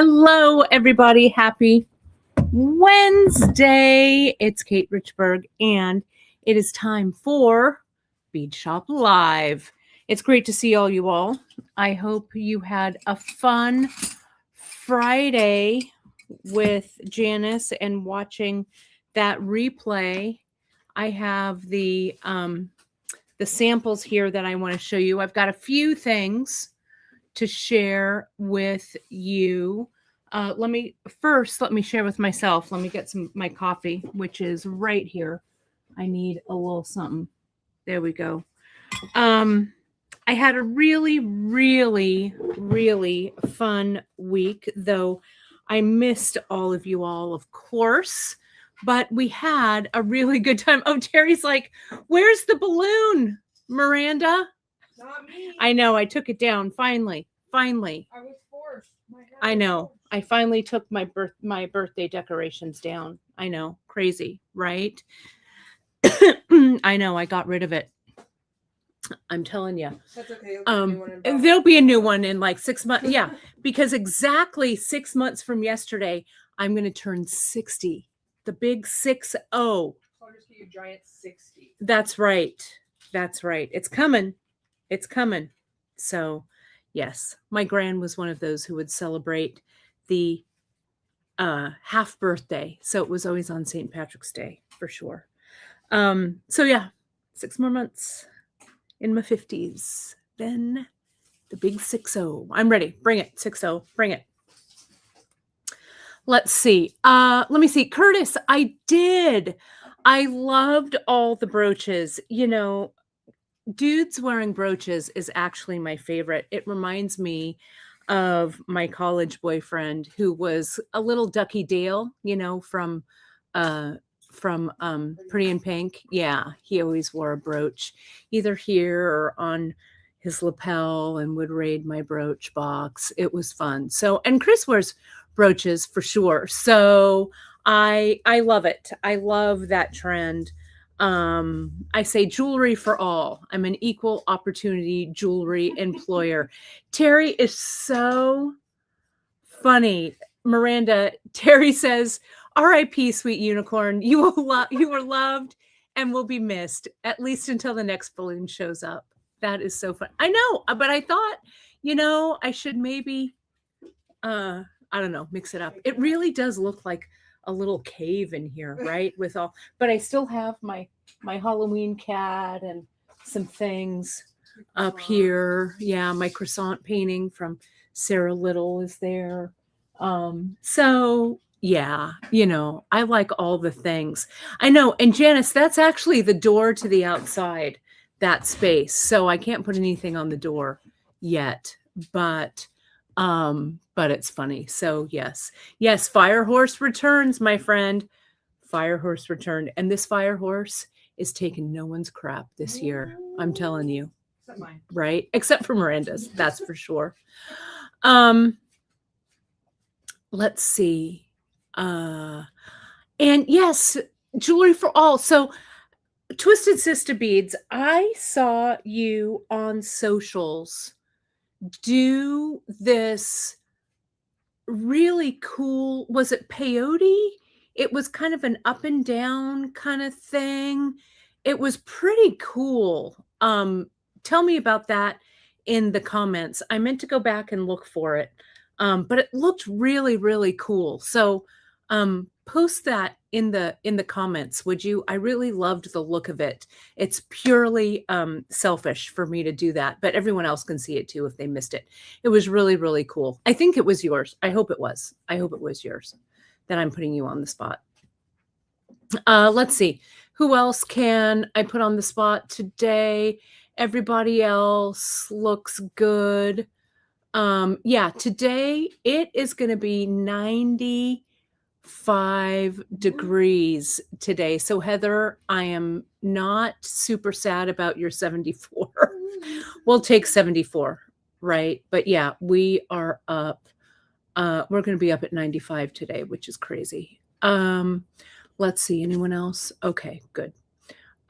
Hello, everybody. Happy Wednesday. It's Kate Richburg, and it is time for Beadshop Live. It's great to see all you all. I hope you had a fun Friday with Janice and watching that replay. I have the samples here that I want to show you. I've got a few things to share with you. Let me share with myself. Let me get my coffee, which is right here. I need a little something. There we go. I had a really, really, really fun week, though I missed all of you all, of course, but we had a really good time. Oh, Terry's like, where's the balloon, Miranda? Not me. I know. I took it down. Finally. I was forced. I know. I finally took my birthday decorations down. I know. Crazy, right? I know. I got rid of it. I'm telling you. That's okay. There'll be a new one in like 6 months. Yeah, because exactly 6 months from yesterday, I'm going to turn 60. The big 60. So I'll just give you a giant 60. That's right. That's right. It's coming. It's coming. So, yes, my gran was one of those who would celebrate the half birthday. So it was always on St. Patrick's Day for sure. So yeah, 6 more months in my 50s. Then the big 60. I'm ready. Bring it. 60. Bring it. Let's see. Let me see. Curtis, I did. I loved all the brooches. You know, dudes wearing brooches is actually my favorite. It reminds me of my college boyfriend who was a little Ducky Dale, you know, from Pretty in Pink. Yeah, he always wore a brooch either here or on his lapel and would raid my brooch box. It was fun. So, and Chris wears brooches for sure. So I love it. I love that trend. I say jewelry for all. I'm an equal opportunity jewelry employer. Terry is so funny. Miranda, Terry says, R.I.P. sweet unicorn. You were loved and will be missed, at least until the next balloon shows up. That is so fun. I know, but I thought, you know, I should maybe, I don't know, mix it up. It really does look like a little cave in here, right? With all, but I still have my Halloween cat and some things up here. Yeah, my croissant painting from Sarah Little is there. So yeah, you know, I like all the things. I know. And Janice, that's actually the door to the outside, that space. So I can't put anything on the door yet, but it's funny. So yes, Fire Horse returns, my friend. Fire Horse returned. And this Fire Horse is taking no one's crap this year. I'm telling you. Except mine. Right? Except for Miranda's, that's for sure. Let's see. And yes, jewelry for all. So Twisted Sister Beads, I saw you on socials do this really cool, was it peyote? It was kind of an up and down kind of thing. It was pretty cool. Tell me about that in the comments. I meant to go back and look for it. But it looked really, really cool. So post that in the comments, would you? I really loved the look of it. It's purely selfish for me to do that, but everyone else can see it too if they missed it. It was really, really cool. I think it was yours. I hope it was. I hope it was yours that I'm putting you on the spot. Let's see. Who else can I put on the spot today? Everybody else looks good. Yeah, today it is going to be 95 degrees today. So Heather, I am not super sad about your 74. We'll take 74, right? But yeah, we are up. We're going to be up at 95 today, which is crazy. Let's see. Anyone else? Okay, good.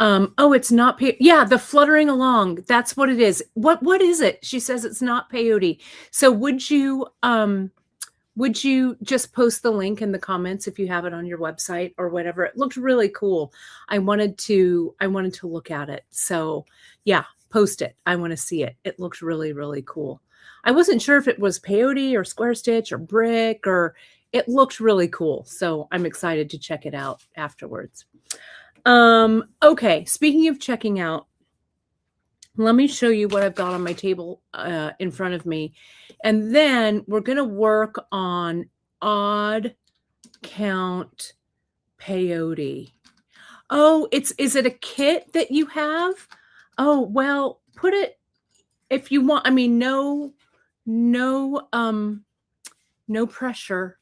Oh, it's not yeah, the fluttering along. That's what it is. What is it? She says it's not peyote. So would you would you just post the link in the comments if you have it on your website or whatever? It looked really cool. I wanted to look at it. So yeah, post it. I want to see it. It looked really, really cool. I wasn't sure if it was peyote or square stitch or brick, or it looked really cool. So I'm excited to check it out afterwards. Okay, speaking of checking out, let me show you what I've got on my table in front of me. And then we're going to work on odd count peyote. Oh, is it a kit that you have? Oh, well, put it if you want. I mean, no pressure.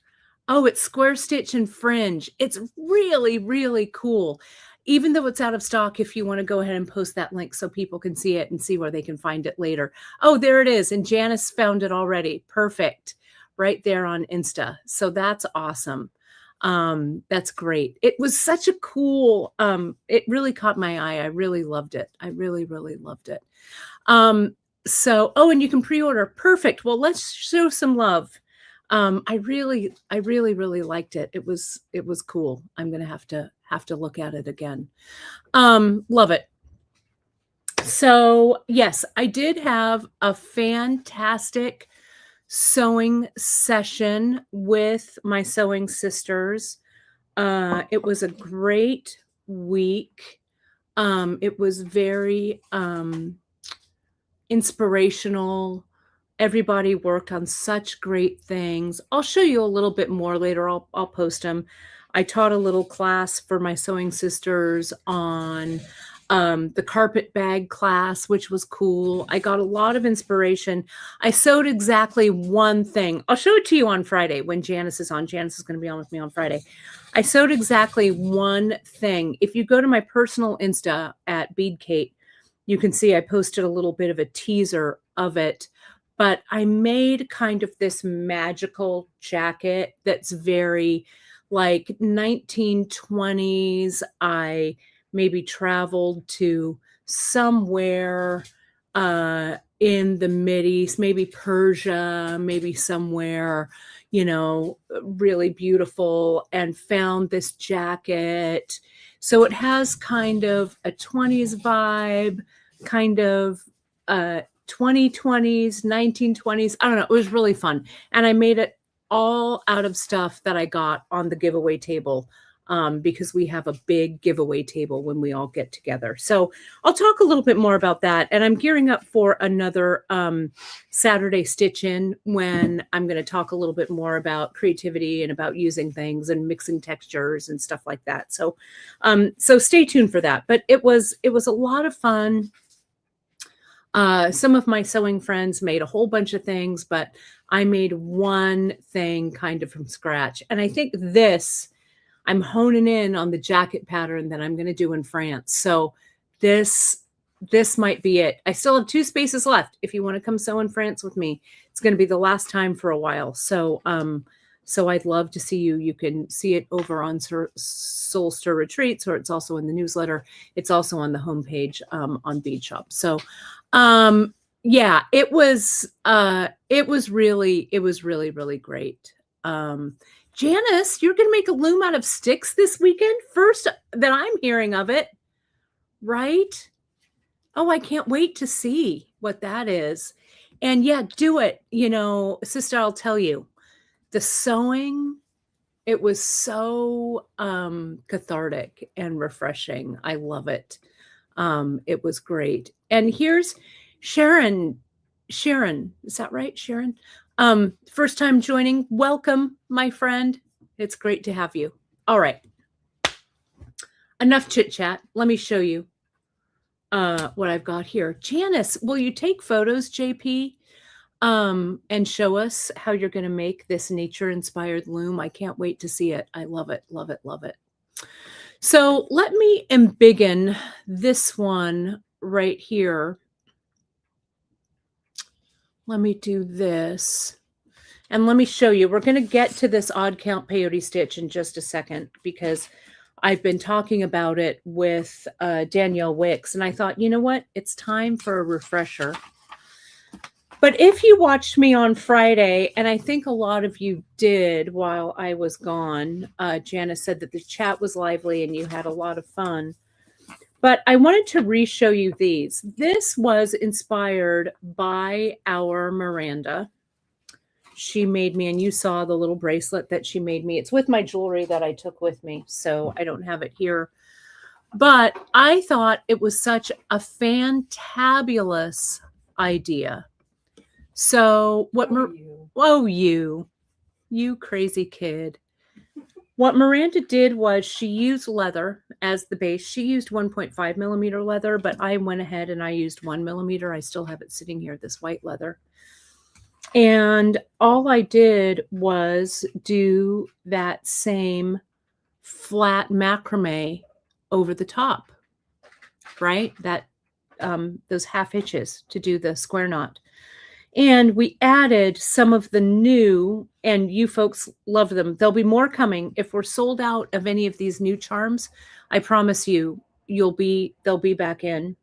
Oh, it's square stitch and fringe. It's really, really cool. Even though it's out of stock, if you want to go ahead and post that link so people can see it and see where they can find it later. Oh, there it is. And Janice found it already. Perfect. Right there on Insta. So that's awesome. That's great. It was such a cool, it really caught my eye. I really loved it. I really, really loved it. So, oh, and you can pre-order. Perfect. Well, let's show some love. I really, really liked it. It was cool. I'm going to have to look at it again. Love it. So yes, I did have a fantastic sewing session with my sewing sisters. It was a great week. It was very, inspirational. Everybody worked on such great things. I'll show you a little bit more later. I'll post them. I taught a little class for my sewing sisters on the carpet bag class, which was cool. I got a lot of inspiration. I sewed exactly one thing. I'll show it to you on Friday when Janice is on. Janice is going to be on with me on Friday. I sewed exactly one thing. If you go to my personal Insta at Bead Kate, you can see I posted a little bit of a teaser of it. But I made kind of this magical jacket that's very like 1920s. I maybe traveled to somewhere in the Mideast, maybe Persia, maybe somewhere, really beautiful, and found this jacket. So it has kind of a 20s vibe, kind of 2020s, 1920s. I don't know. It was really fun. And I made it all out of stuff that I got on the giveaway table because we have a big giveaway table when we all get together. So I'll talk a little bit more about that. And I'm gearing up for another Saturday Stitch In when I'm going to talk a little bit more about creativity and about using things and mixing textures and stuff like that. So, so stay tuned for that. But it was a lot of fun. Some of my sewing friends made a whole bunch of things, but I made one thing kind of from scratch. And I think I'm honing in on the jacket pattern that I'm going to do in France. So this might be it. I still have 2 spaces left. If you want to come sew in France with me, it's going to be the last time for a while. So, so I'd love to see you. You can see it over on Soul Stir Retreats, or it's also in the newsletter. It's also on the homepage on Beadshop. So, yeah, it was really, really great. Janice, you're going to make a loom out of sticks this weekend? First that I'm hearing of it, right? Oh, I can't wait to see what that is. And yeah, do it. Sister, I'll tell you, the sewing, it was so cathartic and refreshing. I love it. It was great. And here's Sharon. Sharon, is that right, Sharon? First time joining. Welcome, my friend. It's great to have you. All right. Enough chit chat. Let me show you what I've got here. Janice, will you take photos, JP, and show us how you're going to make this nature-inspired loom? I can't wait to see it. I love it, love it, love it. So let me embiggen this one right here. Let me do this. And let me show you. We're going to get to this odd count peyote stitch in just a second because I've been talking about it with Danielle Wicks. And I thought, you know what? It's time for a refresher. But if you watched me on Friday, and I think a lot of you did while I was gone, Janice said that the chat was lively and you had a lot of fun. But I wanted to re-show you these. This was inspired by our Miranda. She made me, and you saw the little bracelet that she made me. It's with my jewelry that I took with me, so I don't have it here. But I thought it was such a fantabulous idea. So what you crazy kid. What Miranda did was she used leather as the base. She used 1.5 millimeter leather, but I went ahead and I used 1 millimeter. I still have it sitting here, this white leather. And all I did was do that same flat macrame over the top, right? That those half hitches to do the square knot. And we added some of the new, and you folks love them. There'll be more coming. If we're sold out of any of these new charms, I promise you, they'll be back in.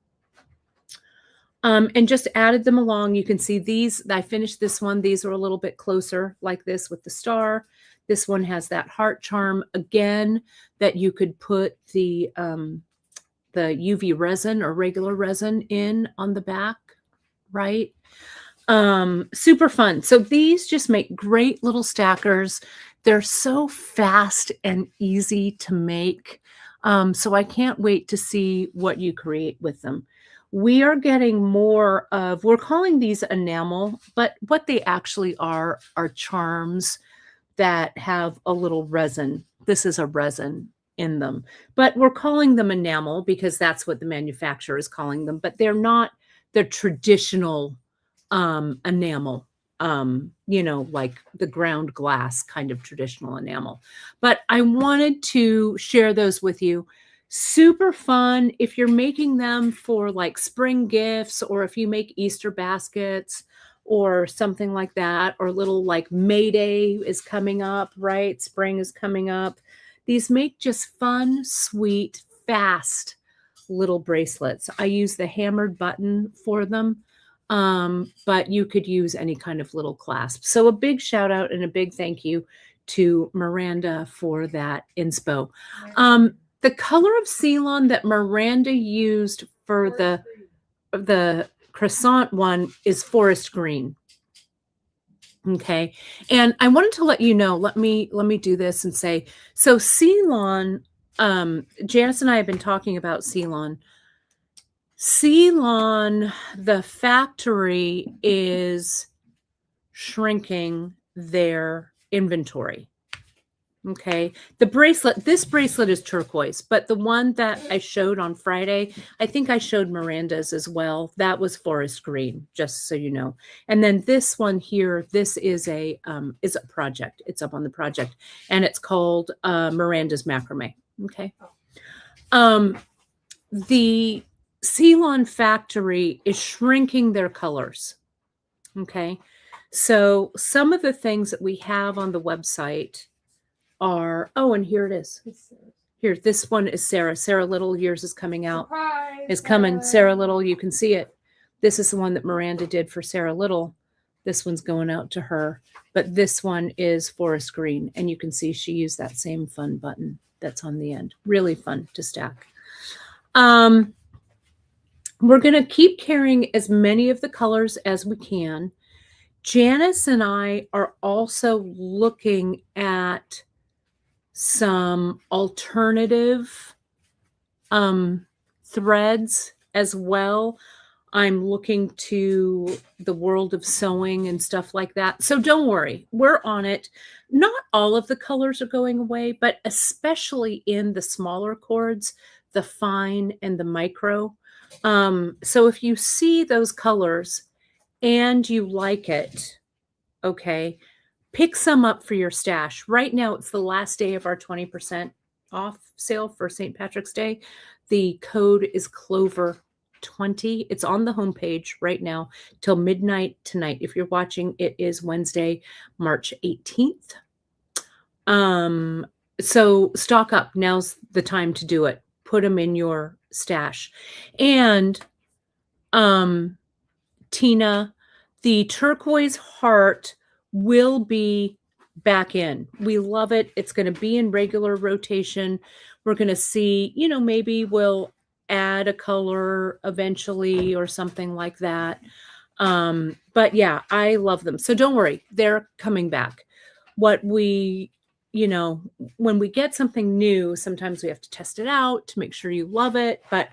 And just added them along. You can see these. I finished this one. These are a little bit closer like this with the star. This one has that heart charm again that you could put the UV resin or regular resin in on the back, right? Super fun. So these just make great little stackers. They're so fast and easy to make. So I can't wait to see what you create with them. We are getting more of, we're calling these enamel, but what they actually are charms that have a little resin. This is a resin in them, but we're calling them enamel because that's what the manufacturer is calling them, but they're not the traditional enamel, like the ground glass kind of traditional enamel. But I wanted to share those with you. Super fun if you're making them for like spring gifts, or if you make Easter baskets or something like that, or little like May Day is coming up, right? Spring is coming up. These make just fun, sweet, fast little bracelets. I use the hammered button for them. But you could use any kind of little clasp. So a big shout out and a big thank you to Miranda for that inspo. The color of Ceylon that Miranda used for the croissant one is forest green. Okay. And I wanted to let you know, let me do this and say, so Ceylon, Janice and I have been talking about Ceylon. Ceylon, the factory is shrinking their inventory. Okay. The bracelet, this bracelet is turquoise, but the one that I showed on Friday, I think I showed Miranda's as well. That was forest green, just so you know. And then this one here, this is a project. It's up on the project, and it's called Miranda's macrame. Okay. The Ceylon factory is shrinking their colors. Okay. So some of the things that we have on the website are, and here it is. Here, this one is Sarah. Sarah Little, yours is coming out. Surprise, It's coming. Sarah Little, you can see it. This is the one that Miranda did for Sarah Little. This one's going out to her. But this one is forest green. And you can see she used that same fun button that's on the end. Really fun to stack. We're going to keep carrying as many of the colors as we can. Janice and I are also looking at some alternative threads as well. I'm looking to the world of sewing and stuff like that. So don't worry, we're on it. Not all of the colors are going away, but especially in the smaller cords, the fine and the micro. So if you see those colors and you like it, okay, pick some up for your stash. Right now, it's the last day of our 20% off sale for St. Patrick's Day. The code is Clover20. It's on the homepage right now till midnight tonight. If you're watching, it is Wednesday, March 18th. So stock up. Now's the time to do it. Put them in your stash. And Tina, The turquoise heart will be back in. We love it. It's going to be in regular rotation. We're going to see, maybe we'll add a color eventually or something like that. But yeah, I love them. So don't worry, they're coming back. What we, when we get something new, sometimes we have to test it out to make sure you love it. But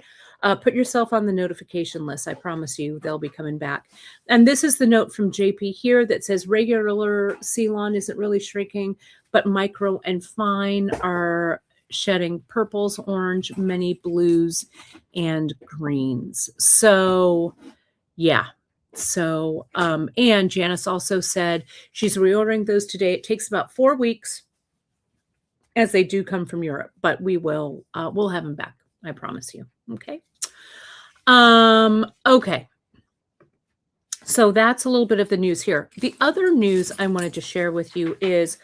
put yourself on the notification list. I promise you they'll be coming back. And this is the note from JP here that says regular Ceylon isn't really shrinking, but micro and fine are shedding purples, orange, many blues, and greens. So yeah. So, and Janice also said she's reordering those today. It takes about 4 weeks as they do come from Europe, but we'll have them back. I promise you. Okay. Okay. So that's a little bit of the news here. The other news I wanted to share with you is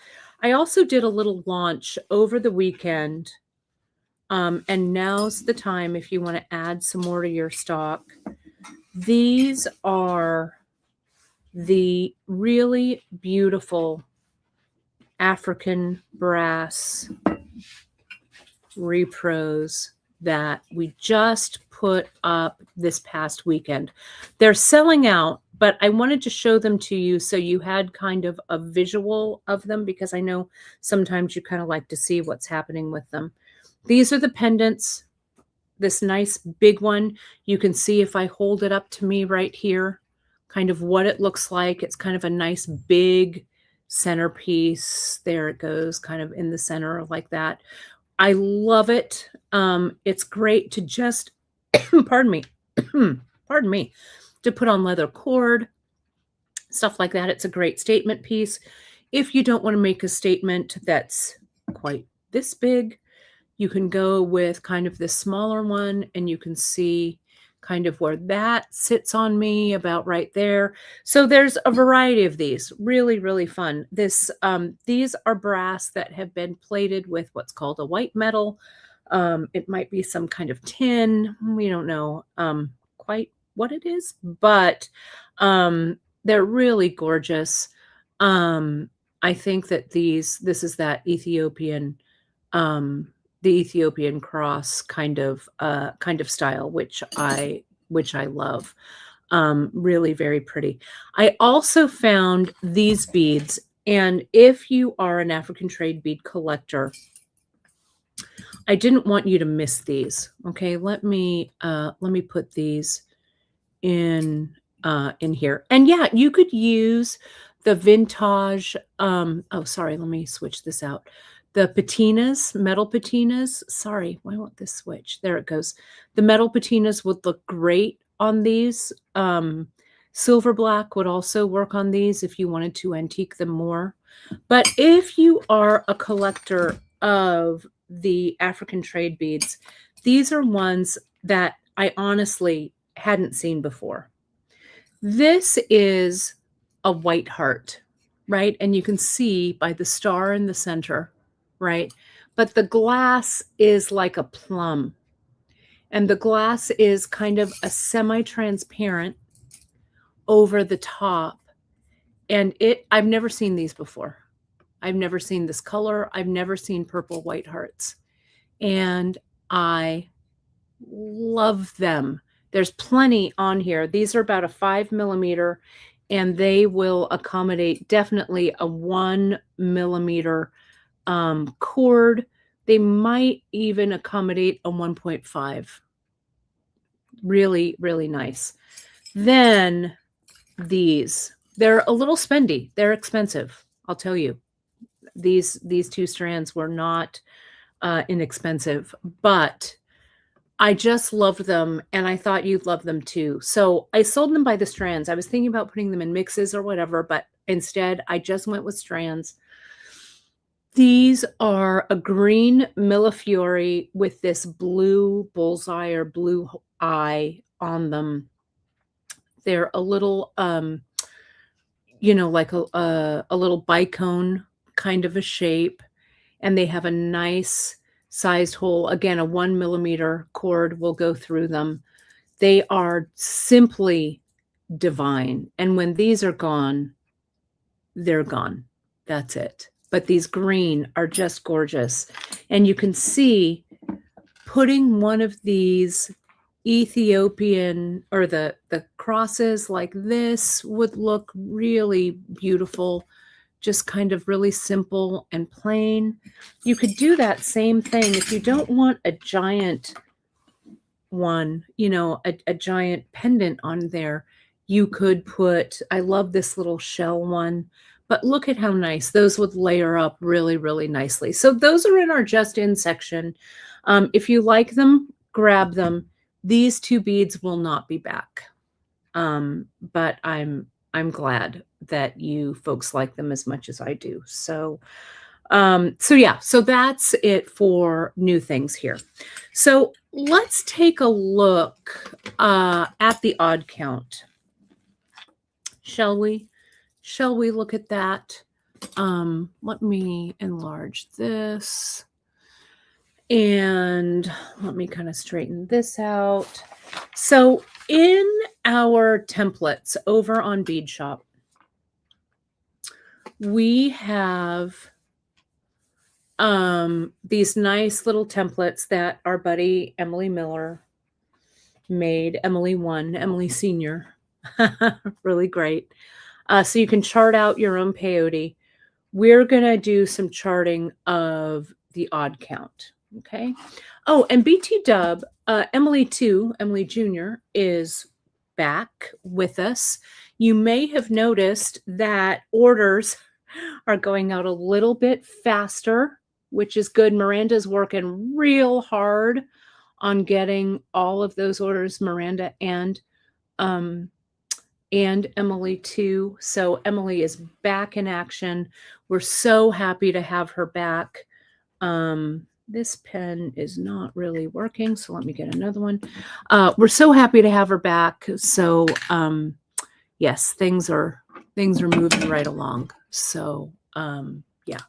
I also did a little launch over the weekend. And now's the time if you want to add some more to your stock. These are the really beautiful African brass repros that we just put up this past weekend. They're selling out, but I wanted to show them to you so you had kind of a visual of them, because I know sometimes you kind of like to see what's happening with them. These are the pendants. This nice big one. You can see if I hold it up to me right here, kind of what it looks like. It's kind of a nice big centerpiece. There it goes, kind of in the center like that. I love it. It's great to just, pardon me, to put on leather cord, stuff like that. It's a great statement piece. If you don't want to make a statement that's quite this big, you can go with kind of this smaller one, and you can see kind of where that sits on me, about right there. So there's a variety of these. Really, really fun. These are brass that have been plated with what's called a white metal. It might be some kind of tin. We don't know quite what it is, but they're really gorgeous. I think that this is that Ethiopian the Ethiopian cross kind of style, which I love. Really very pretty. I also found these beads, and if you are an African trade bead collector, I didn't want you to miss these. Okay, let me put these in here. And yeah, you could use the vintage. Oh, sorry, let me switch this out. The patinas, metal patinas. Sorry, why won't this switch? There it goes. The metal patinas would look great on these. Silver black would also work on these if you wanted to antique them more. But if you are a collector of the African trade beads, these are ones that I honestly hadn't seen before. This is a white heart, right? And you can see by the star in the center, right? But the glass is like a plum, and the glass is kind of a semi-transparent over the top. And I've never seen these before. I've never seen this color. I've never seen purple white hearts. And I love them. There's plenty on here. These are about a 5 millimeter, and they will accommodate definitely a 1 millimeter cord. They might even accommodate a 1.5. Really, really nice. Then they're a little spendy. They're expensive. I'll tell you. These two strands were not inexpensive, but I just loved them, and I thought you'd love them too. So I sold them by the strands. I was thinking about putting them in mixes or whatever, but instead I just went with strands. These are a green Millefiori with this blue bullseye or blue eye on them. They're a little, like a little bicone kind of a shape, and they have a nice sized hole. Again, a 1 millimeter cord will go through them. They are simply divine. And when these are gone, they're gone. That's it. But these green are just gorgeous. And you can see putting one of these Ethiopian or the crosses like this would look really beautiful, just kind of really simple and plain. You could do that same thing if you don't want a giant one, you know, a giant pendant on there. You could put, I love this little shell one, but look at how nice those would layer up really, really nicely. So those are in our just in section. If you like them, grab them. These two beads will not be back. But I'm glad that you folks like them as much as I do. So yeah, so that's it for new things here. So let's take a look at the odd count. Shall we? Shall we look at that? Let me enlarge this. And let me kind of straighten this out. So in our templates over on Beadshop, we have these nice little templates that our buddy Emily Miller made. Emily 1, Emily Senior. Really great. So you can chart out your own peyote. We're going to do some charting of the odd count. Okay. Oh, and BT Dub, Emily 2, Emily Jr. is back with us. You may have noticed that orders are going out a little bit faster, which is good. Miranda's working real hard on getting all of those orders, Miranda and Emily too. So Emily is back in action. We're so happy to have her back. This pen is not really working, so let me get another one. We're so happy to have her back. So yes, things are moving right along. So yeah.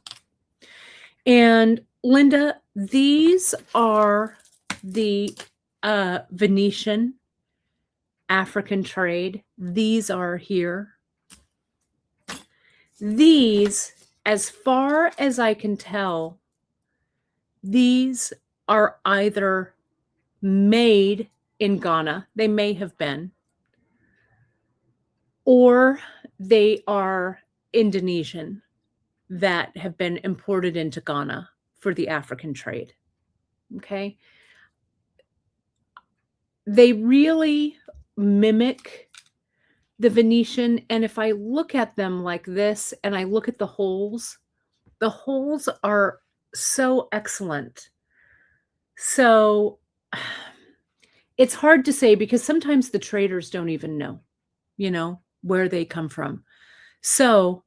And Linda, these are the Venetian African trade. These are here. These, as far as I can tell, these are either made in Ghana, they may have been, or they are Indonesian that have been imported into Ghana for the African trade. Okay. They really mimic the Venetian. And if I look at them like this and I look at the holes are so excellent. So it's hard to say because sometimes the traders don't even know, you know, where they come from. So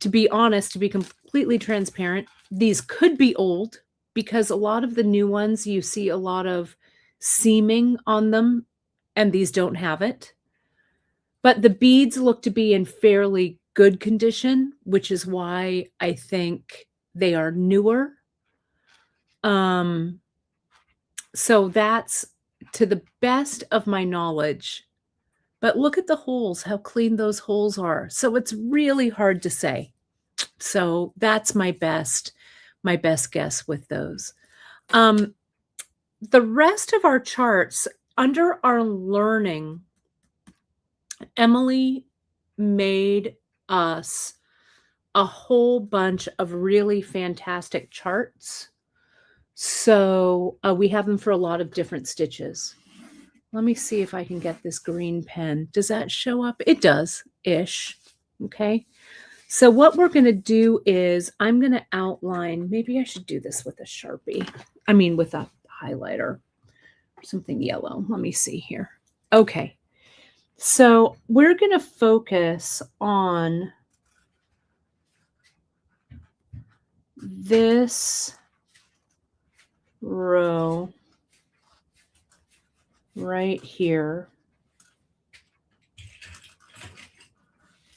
to be honest, to be completely transparent, these could be old because a lot of the new ones, you see a lot of seaming on them and these don't have it. But the beads look to be in fairly good condition, which is why I think they are newer. So that's to the best of my knowledge. But look at the holes, how clean those holes are. So it's really hard to say. So that's my best guess with those. The rest of our charts under our learning, Emily made us a whole bunch of really fantastic charts. So we have them for a lot of different stitches. Let me see if I can get this green pen. Does that show up? It does-ish. Okay. So what we're going to do is I'm going to outline, maybe I should do this with a Sharpie. I mean, with a highlighter, something yellow. Let me see here. Okay. So we're going to focus on this row right here,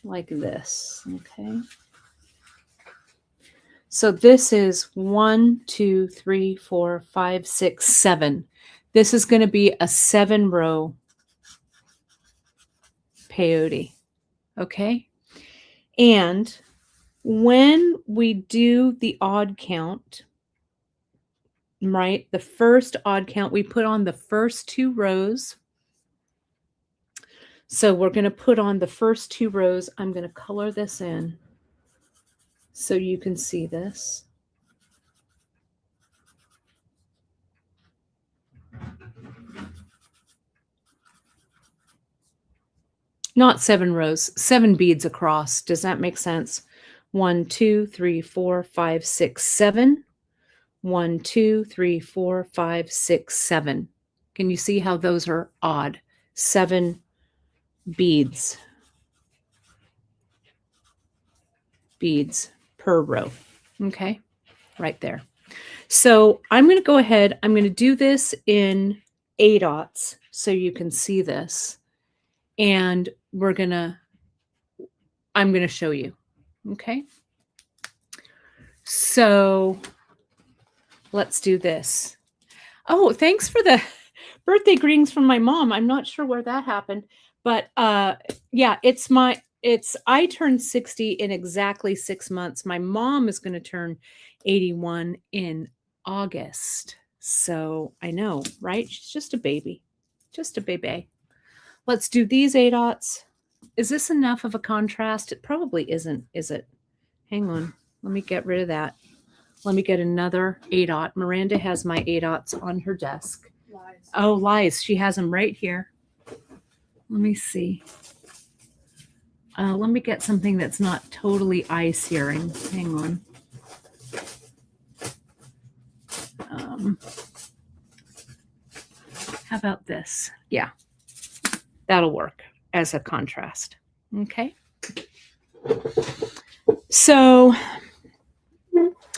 like this, okay? So this is 1, 2, 3, 4, 5, 6, 7. This is going to be a 7-row peyote. Okay. And when we do the odd count, right, the first odd count, we put on the first 2 rows. So we're going to put on the first 2 rows. I'm going to color this in so you can see this. Not 7 rows, 7 beads across. Does that make sense? 1, 2, 3, 4, 5, 6, 7. 1, 2, 3, 4, 5, 6, 7. Can you see how those are odd? 7 beads. Beads per row. Okay, right there. So I'm going to go ahead. I'm going to do this in A-dots so you can see this. And I'm going to show you. Okay. So let's do this. Oh, thanks for the birthday greetings from my mom. I'm not sure where that happened, but yeah, I turned 60 in exactly 6 months. My mom is going to turn 81 in August. So I know, right? She's just a baby, just a baby. Let's do these A-dots. Is this enough of a contrast? It probably isn't, is it? Hang on. Let me get rid of that. Let me get another A-dot. Miranda has my A-dots on her desk. Lies. Oh, lies. She has them right here. Let me see. Let me get something that's not totally eye-searing. Hang on. How about this? Yeah, that'll work as a contrast. Okay. So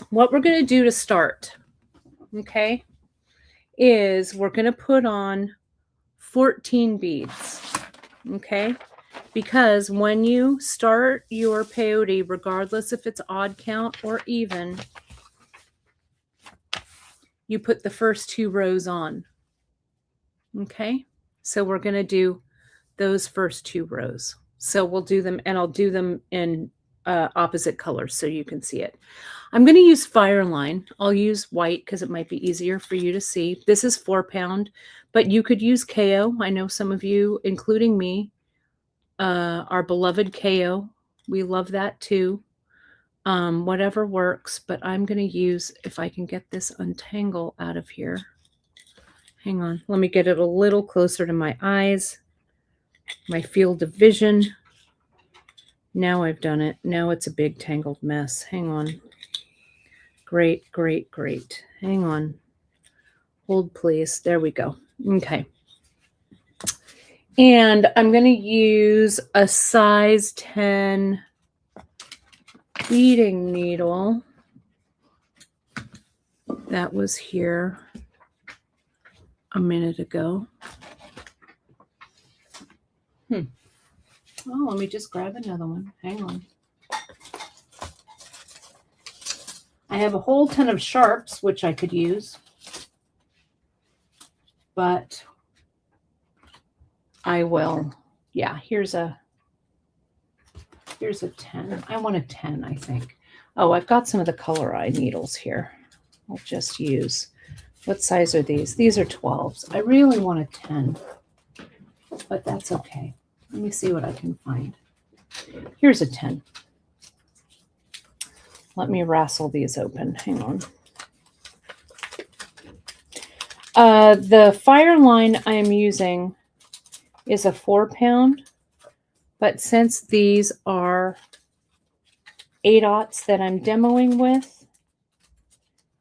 what we're going to do to start, okay, is we're going to put on 14 beads, okay? Because when you start your peyote, regardless if it's odd count or even, you put the first 2 rows on, okay? So we're going to do those first 2 rows. So we'll do them, and I'll do them in opposite colors so you can see it. I'm going to use Fireline. I'll use white because it might be easier for you to see. This is 4 pound, but you could use KO. I know some of you, including me, our beloved KO. We love that too. Whatever works, but I'm going to use, if I can get this untangle out of here. Hang on. Let me get it a little closer to my eyes, my field of vision. Now I've done it. Now it's a big tangled mess. Hang on. Great, great, great. Hang on. Hold, please. There we go. Okay. And I'm going to use a size 10 beading needle that was here a minute ago. Oh, let me just grab another one. Hang on. I have a whole ton of sharps, which I could use, but I will. Yeah, here's a 10. I want a 10, I think. Oh, I've got some of the color eye needles here. I'll just use, what size are these? These are 12s. I really want a 10, but that's okay. Let me see what I can find. Here's a 10. Let me wrestle these open. Hang on. The Fireline I am using is a 4 pound, but since these are A-dots that I'm demoing with,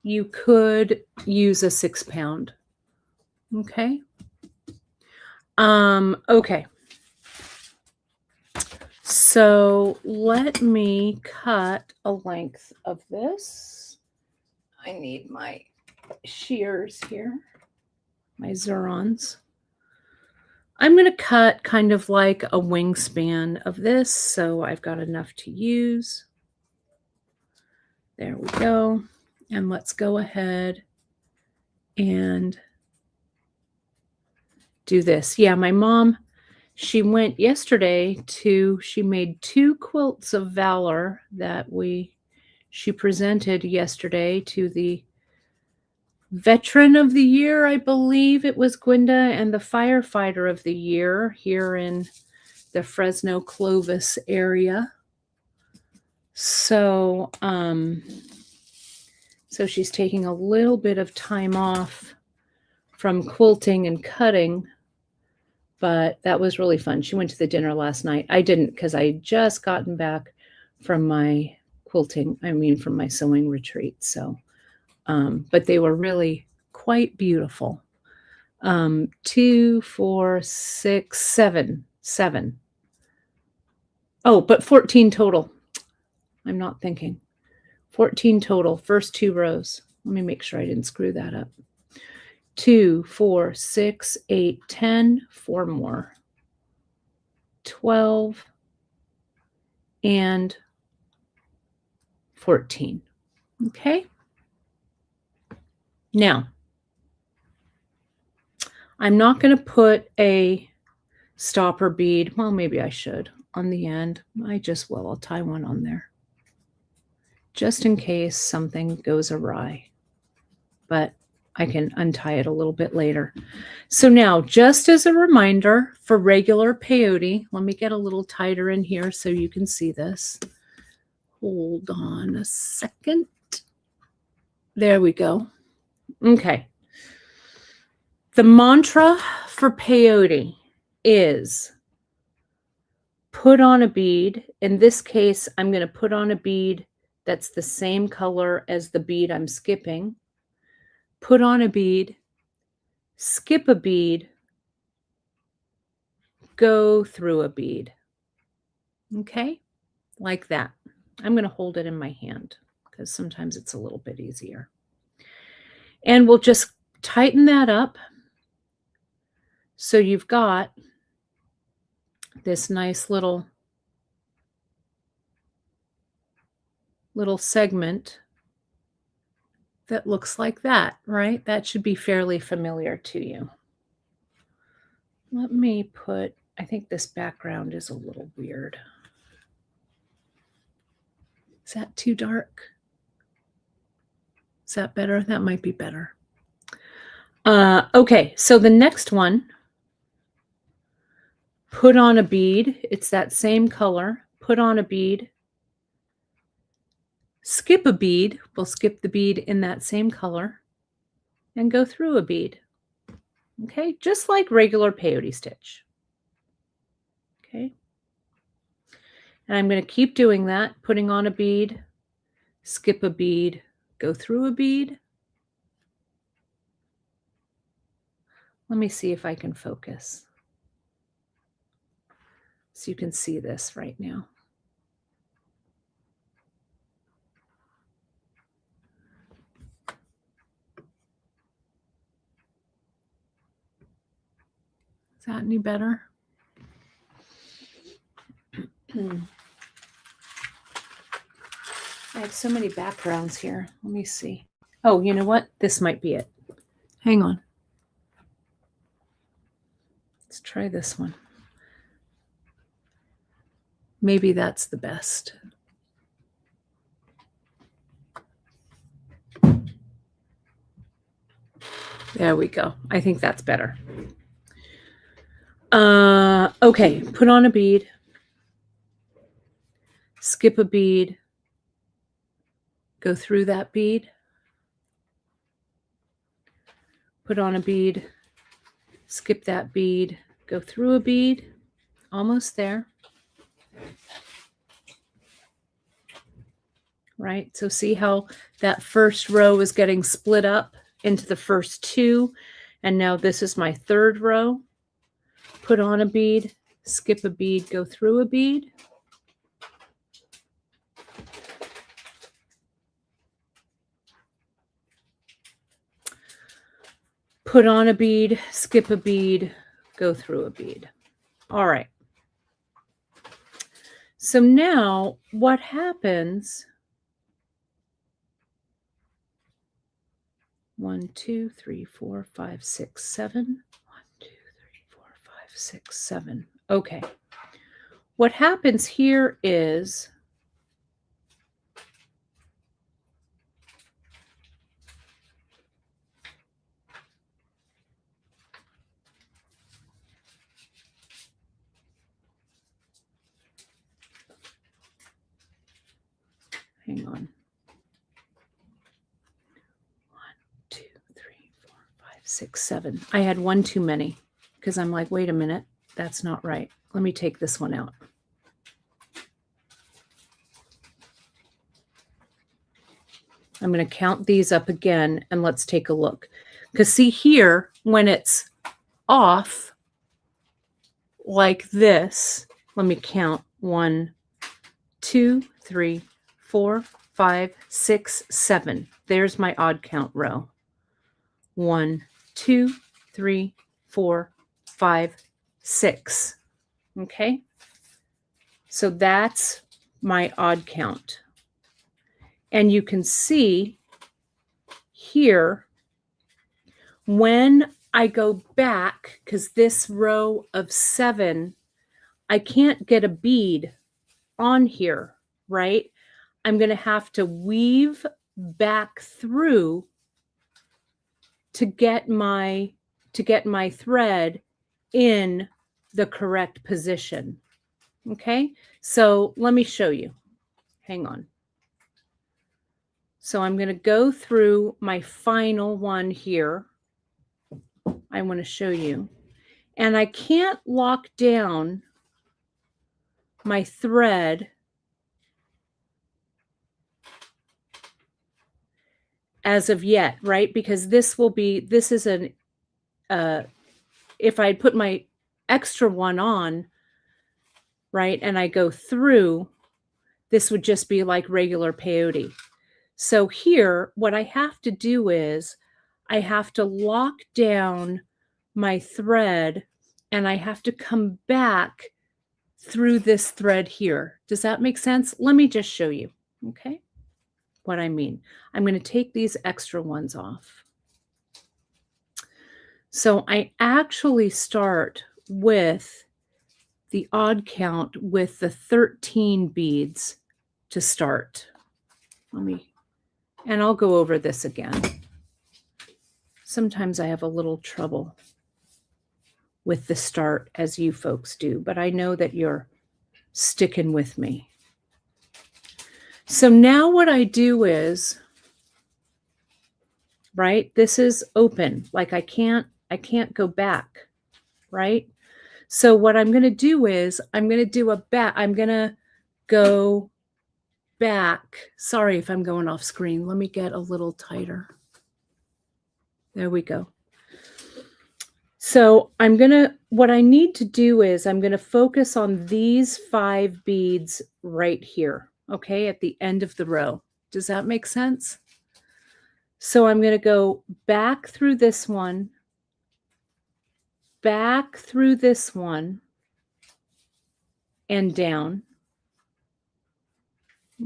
you could use a 6 pound. Okay. Okay. So let me cut a length of this. I need my shears here, my Zurons. I'm going to cut kind of like a wingspan of this, so I've got enough to use. There we go. And let's go ahead and do this. Yeah, my mom, she went yesterday she made 2 quilts of valor that she presented yesterday to the Veteran of the Year, I believe it was Gwenda, and the Firefighter of the Year here in the Fresno Clovis area. So, so she's taking a little bit of time off from quilting and cutting, but that was really fun. She went to the dinner last night. I didn't because I had just gotten back from my from my sewing retreat. So, but they were really quite beautiful. 2, 4, 6, 7. Oh, but 14 total. I'm not thinking. 14 total, first 2 rows. Let me make sure I didn't screw that up. 2, 4, 6, 8, 10, 4 more. 12 and 14. Okay. Now, I'm not going to put a stopper bead. Well, maybe I should on the end. I just will. I'll tie one on there just in case something goes awry. But I can untie it a little bit later. So now, just as a reminder for regular peyote, let me get a little tighter in here so you can see this. Hold on a second. There we go. Okay. The mantra for peyote is put on a bead. In this case, I'm going to put on a bead that's the same color as the bead I'm skipping. Put on a bead, skip a bead, go through a bead. Okay? Like that. I'm going to hold it in my hand because sometimes it's a little bit easier. And we'll just tighten that up. So you've got this nice little segment that looks like that, right? That should be fairly familiar to you. Let me I think this background is a little weird. Is that too dark? Is that better? That might be better. Okay, so the next one, put on a bead. It's that same color. Put on a bead. Skip a bead. We'll skip the bead in that same color and go through a bead. Okay, just like regular peyote stitch. Okay. And I'm going to keep doing that, putting on a bead, skip a bead, go through a bead. Let me see if I can focus so you can see this right now. Is that any better? I have so many backgrounds here. Let me see. Oh, you know what? This might be it. Hang on. Let's try this one. Maybe that's the best. There we go. I think that's better. Okay, put on a bead. Skip a bead. Go through that bead. Put on a bead. Skip that bead. Go through a bead. Almost there. Right? So see how that first row is getting split up into the first 2. And now this is my 3rd row. Put on a bead, skip a bead, go through a bead. Put on a bead, skip a bead, go through a bead. All right. So now what happens? 1, 2, 3, 4, 5, 6, 7. 1, 2, 3, 4, 5, 6, 7. Okay. What happens here is hang on. 1, 2, 3, 4, 5, 6, 7. I had one too many because I'm like, wait a minute, that's not right. Let me take this one out. I'm going to count these up again and let's take a look. Because see here, when it's off like this, let me count. 1, 2, 3, 4, 5, 6, 7. There's my odd count row. 1, 2, 3, 4, 5, 6. Okay. So that's my odd count. And you can see here, when I go back, because this row of 7, I can't get a bead on here, right? I'm going to have to weave back through to get my thread in the correct position. Okay? So let me show you. Hang on. So I'm going to go through my final one here. I want to show you. And I can't lock down my thread as of yet, right? Because this is an, if I put my extra one on, right, and I go through, this would just be like regular peyote. So here, what I have to do is I have to lock down my thread and I have to come back through this thread here. Does that make sense? Let me just show you, okay, what I mean. I'm going to take these extra ones off. So I actually start with the odd count with the 13 beads to start. And I'll go over this again. Sometimes I have a little trouble with the start as you folks do, but I know that you're sticking with me. So now what I do is, right, this is open, like I can't go back, right? So what I'm going to do is I'm going to go back. Sorry if I'm going off screen. Let me get a little tighter. There we go. So what I need to do is I'm going to focus on these 5 beads right here, okay, at the end of the row. Does that make sense? So I'm going to go back through this one, back through this one, and down.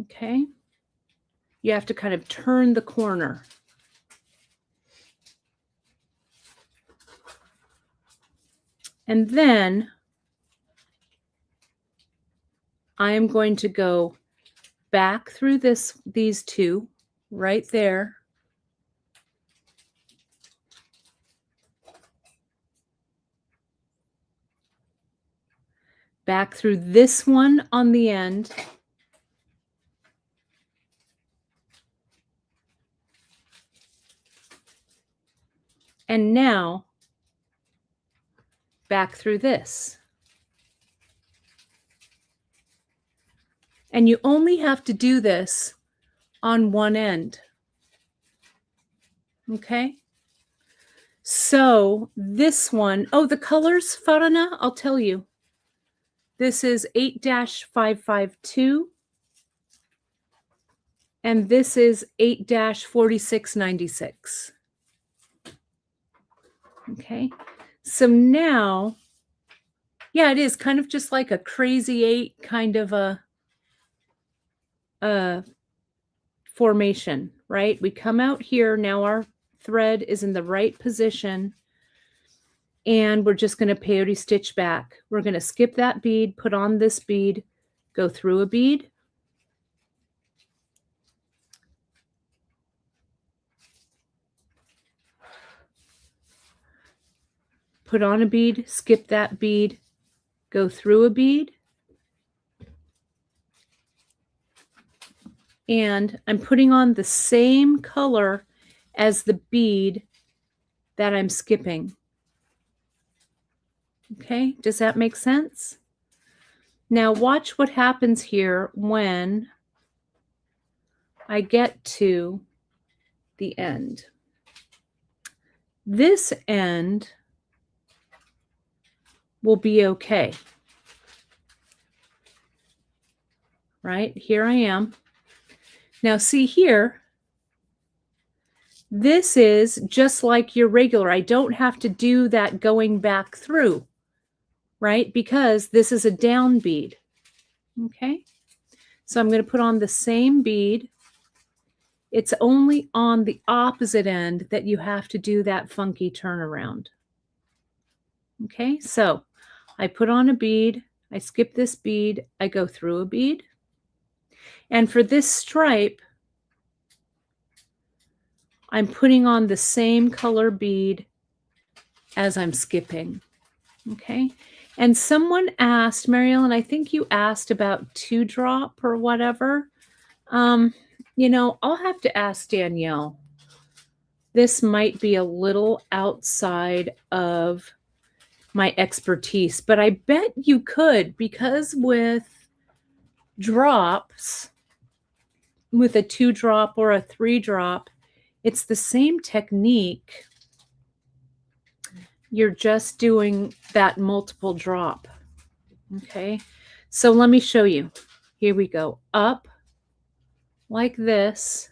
Okay. You have to kind of turn the corner. And then I am going to go back through these 2 right there. Back through this one on the end. And now back through this. And you only have to do this on one end. Okay? So this one, oh, the colors, Farana, I'll tell you. This is 8-552. And this is 8-4696. Okay. So now, yeah, it is kind of just like a crazy 8 kind of a formation, right? We come out here. Now our thread is in the right position. And we're just going to peyote stitch back. We're going to skip that bead, put on this bead, go through a bead, put on a bead, skip that bead, go through a bead, and I'm putting on the same color as the bead that I'm skipping. Okay, does that make sense? Now watch what happens here when I get to the end. This end will be okay. Right? Here I am. Now see here, this is just like your regular. I don't have to do that going back through, right? Because this is a down bead. Okay? So I'm going to put on the same bead. It's only on the opposite end that you have to do that funky turnaround. Okay, so I put on a bead, I skip this bead, I go through a bead. And for this stripe, I'm putting on the same color bead as I'm skipping. Okay, and someone asked, Mary Ellen, I think you asked about 2-drop or whatever. You know, I'll have to ask Danielle. This might be a little outside of my expertise, but I bet you could, because with drops, with a 2-drop or a 3-drop, it's the same technique. You're just doing that multiple drop. Okay, so let me show you. Here we go. Up like this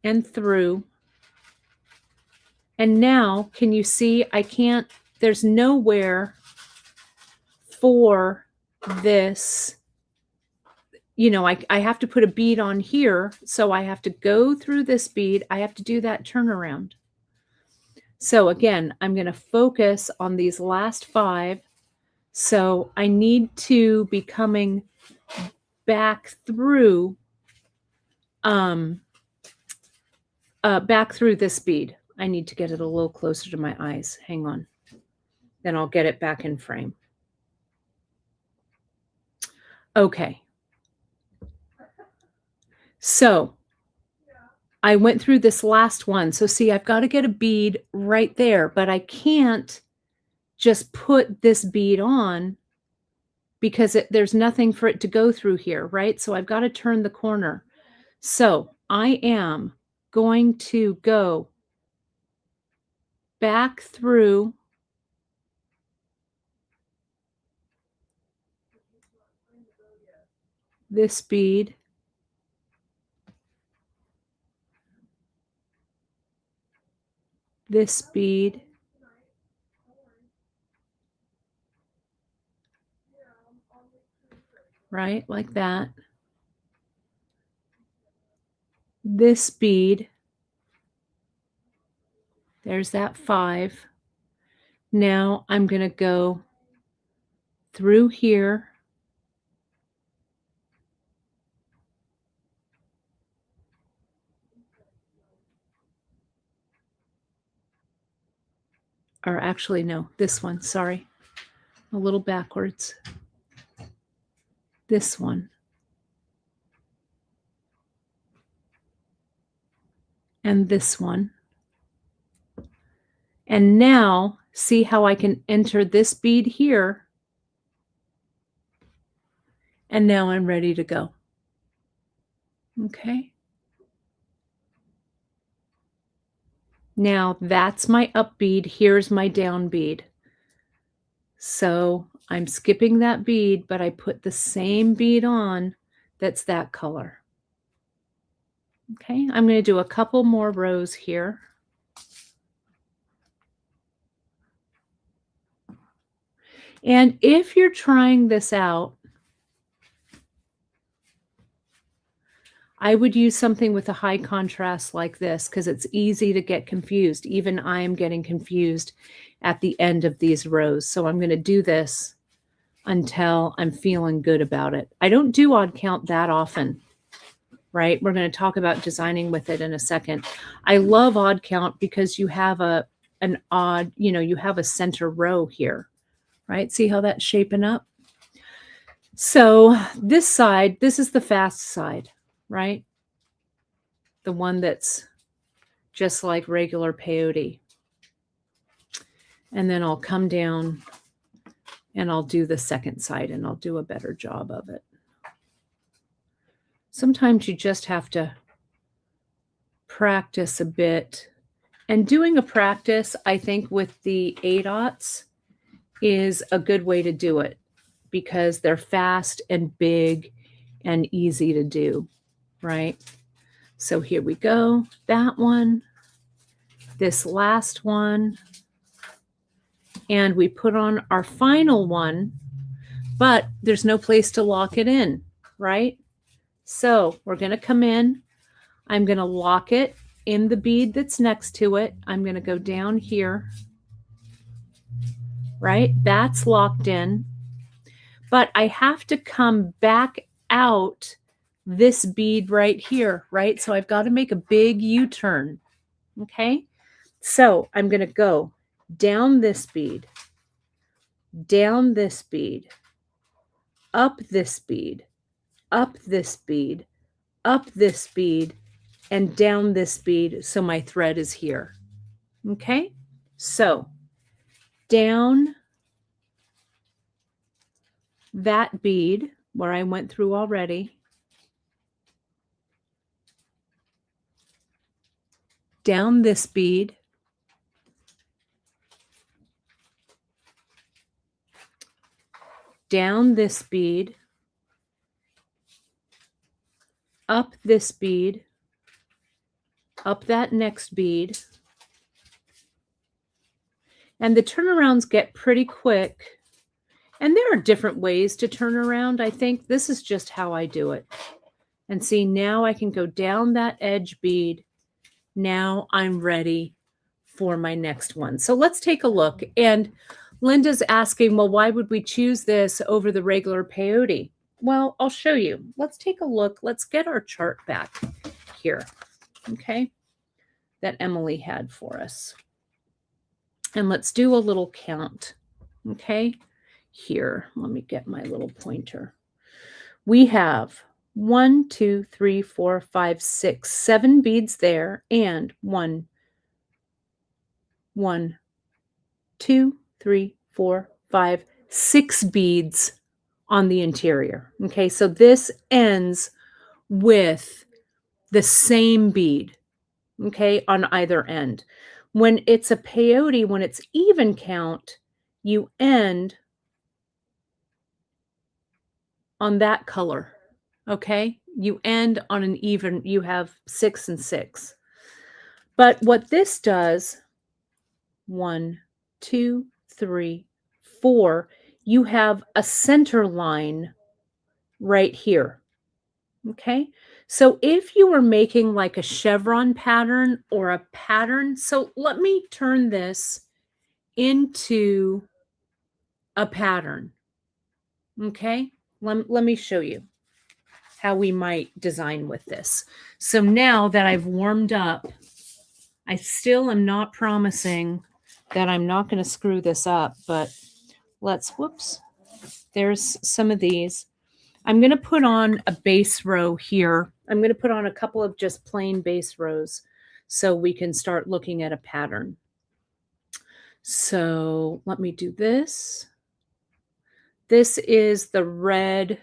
and through. And now, can you see I can't, there's nowhere for this, you know, I have to put a bead on here. So I have to go through this bead. I have to do that turnaround. So again, I'm going to focus on these last 5. So I need to be coming back through, back through this bead. I need to get it a little closer to my eyes. Hang on. Then I'll get it back in frame. Okay. So I went through this last one. So see, I've got to get a bead right there, but I can't just put this bead on because there's nothing for it to go through here, right? So I've got to turn the corner. So I am going to go back through this bead, this bead, right, like that, this bead, there's that 5. Now I'm going to go through here, or actually, no, this one, sorry, a little backwards. This one. And this one. And now, see how I can enter this bead here. And now I'm ready to go. Okay. Now that's my up bead. Here's my down bead. So I'm skipping that bead, but I put the same bead on that's that color. Okay, I'm going to do a couple more rows here. And if you're trying this out, I would use something with a high contrast like this because it's easy to get confused. Even I am getting confused at the end of these rows. So I'm going to do this until I'm feeling good about it. I don't do odd count that often, right? We're going to talk about designing with it in a second. I love odd count because you have an odd, you have a center row here, right? See how that's shaping up? So this side, this is the fast side, right? The one that's just like regular peyote. And then I'll come down and I'll do the second side and I'll do a better job of it. Sometimes you just have to practice a bit. And doing a practice, I think, with the 8/0 is a good way to do it because they're fast and big and easy to do, right? So here we go. That one, this last one, and we put on our final one, but there's no place to lock it in, right? So we're going to come in. I'm going to lock it in the bead that's next to it. I'm going to go down here, right? That's locked in. But I have to come back out this bead right here, right? So I've got to make a big U-turn, okay? So I'm going to go down this bead, down this bead, up this bead, up this bead, up this bead, and down this bead so my thread is here, okay? So down that bead where I went through already, down this bead, down this bead, up this bead, up that next bead, and the turnarounds get pretty quick. And there are different ways to turn around. I think this is just how I do it. And see, now I can go down that edge bead. Now I'm ready for my next one. So let's take a look. And Linda's asking, well, why would we choose this over the regular peyote? Well, I'll show you. Let's take a look. Let's get our chart back here, okay, that Emily had for us. And let's do a little count, okay? Here, let me get my little pointer. We have 1, 2, 3, 4, 5, 6, 7 beads there, and 1, 2, 3, 4, 5, 6 beads on the interior. Okay, so this ends with the same bead, okay, on either end. When it's a peyote, when it's even count, you end on that color, okay? You end on an even, you have 6 and 6. But what this does, 1, 2, 3, 4, you have a center line right here, okay? So if you were making like a chevron pattern or a pattern, so let me turn this into a pattern, okay? Let me show you how we might design with this. So now that I've warmed up, I still am not promising that I'm not going to screw this up, but let's, whoops, there's some of these. I'm going to put on a base row here. I'm going to put on a couple of just plain base rows so we can start looking at a pattern. So let me do this. This is the red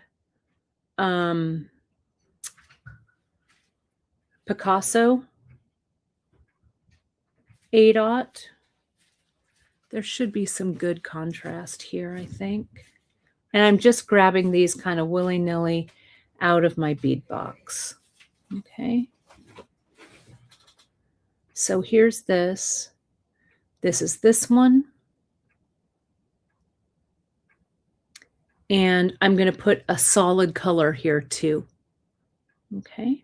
Picasso 8/0. There should be some good contrast here, I think. And I'm just grabbing these kind of willy-nilly out of my bead box. Okay. So here's this. This is this one. And I'm going to put a solid color here too. Okay.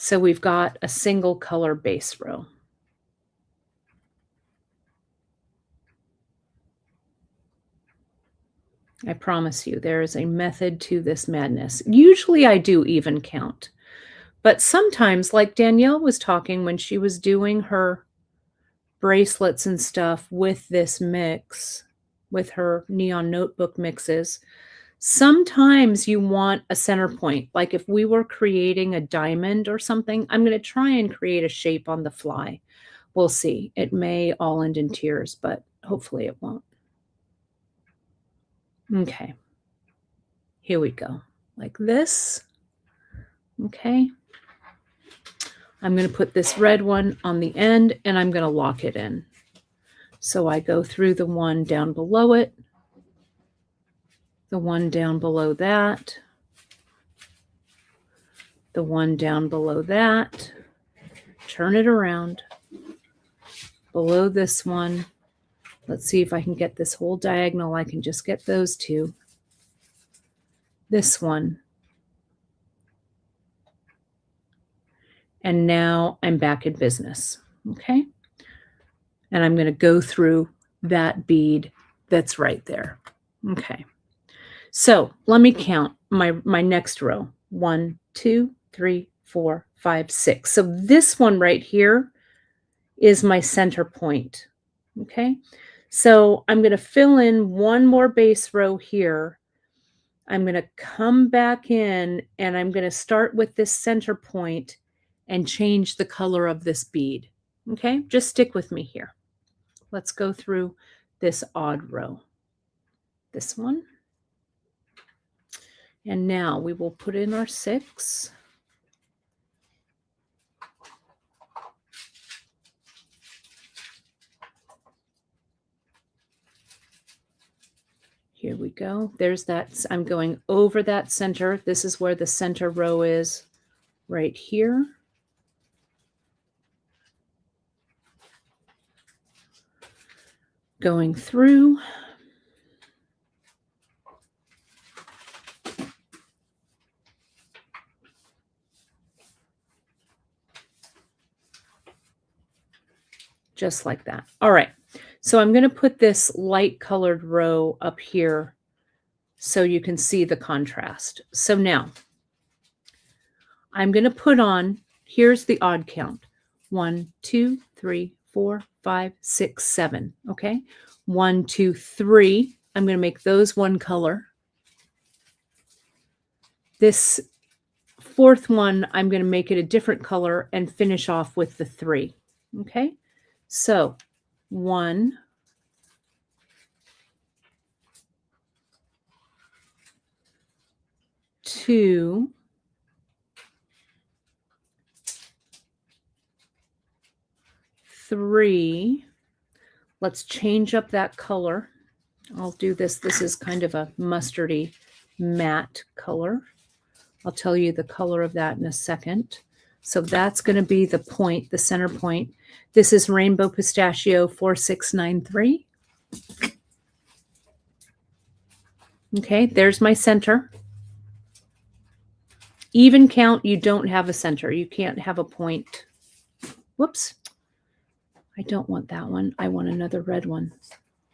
So we've got a single color base row. I promise you, there is a method to this madness. Usually I do even count, but sometimes, like Danielle was talking when she was doing her bracelets and stuff with this mix, with her neon notebook mixes, sometimes you want a center point. Like if we were creating a diamond or something, I'm going to try and create a shape on the fly. We'll see. It may all end in tears, but hopefully it won't. Okay. Here we go. Like this. Okay. I'm going to put this red one on the end and I'm going to lock it in. So I go through the one down below it, the one down below that, the one down below that, turn it around, below this one. Let's see if I can get this whole diagonal. I can just get those two. This one. And now I'm back in business, okay? And I'm going to go through that bead that's right there. Okay. So let me count my next row. 1, 2, 3, 4, 5, 6. So this one right here is my center point. Okay. So I'm going to fill in one more base row here. I'm going to come back in and I'm going to start with this center point and change the color of this bead. Okay. Just stick with me here. Let's go through this odd row. This one. And now we will put in our 6. Here we go. There's that. I'm going over that center. This is where the center row is, right here. Going through. Just like that. All right. So I'm going to put this light colored row up here so you can see the contrast. So now I'm going to put on, here's the odd count. 1, 2, 3, 4, 5, 6, 7. Okay. 1, 2, 3. I'm going to make those one color. This fourth one, I'm going to make it a different color and finish off with the 3. Okay. So 1, 2, 3. Let's change up that color. I'll do this. This is kind of a mustardy matte color. I'll tell you the color of that in a second. So that's going to be the point, the center point. This is Rainbow Pistachio 4693. Okay, there's my center. Even count, you don't have a center. You can't have a point. Whoops. I don't want that one. I want another red one.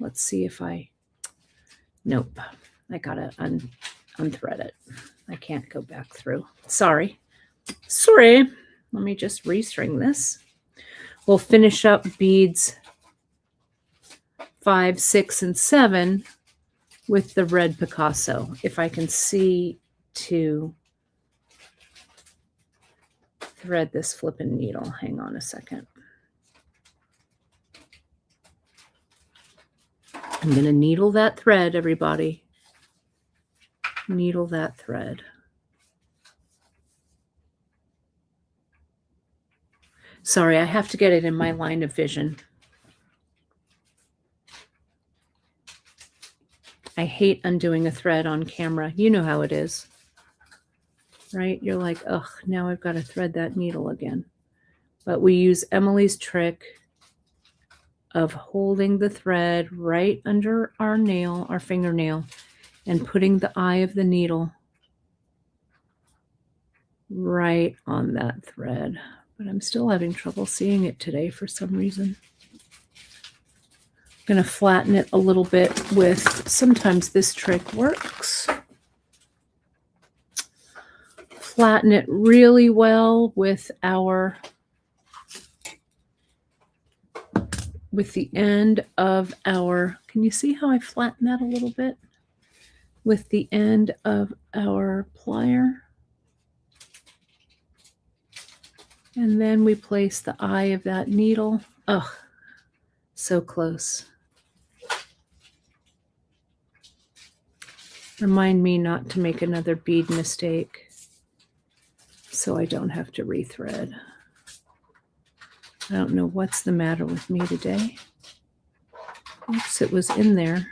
Let's see if nope. I gotta unthread it. I can't go back through. Sorry. Let me just restring this. We'll finish up beads 5, 6, and 7 with the red Picasso. If I can see to thread this flippin' needle. Hang on a second. I'm going to needle that thread, everybody. Needle that thread. Sorry, I have to get it in my line of vision. I hate undoing a thread on camera. You know how it is, right? You're like, ugh, now I've got to thread that needle again. But we use Emily's trick of holding the thread right under our nail, our fingernail, and putting the eye of the needle right on that thread, but I'm still having trouble seeing it today for some reason. I'm going to flatten it a little bit with, sometimes this trick works. Flatten it really well with the end of our, can you see how I flatten that a little bit? With the end of our plier. And then we place the eye of that needle. Oh, so close. Remind me not to make another bead mistake so I don't have to rethread. I don't know what's the matter with me today. Oops, it was in there.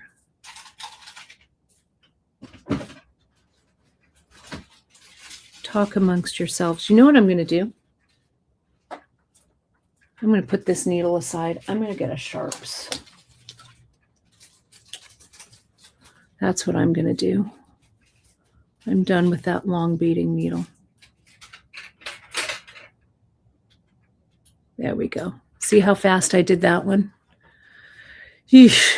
Talk amongst yourselves. You know what I'm going to do? I'm going to put this needle aside. I'm going to get a sharps. That's what I'm going to do. I'm done with that long beading needle. There we go. See how fast I did that one? Yeesh.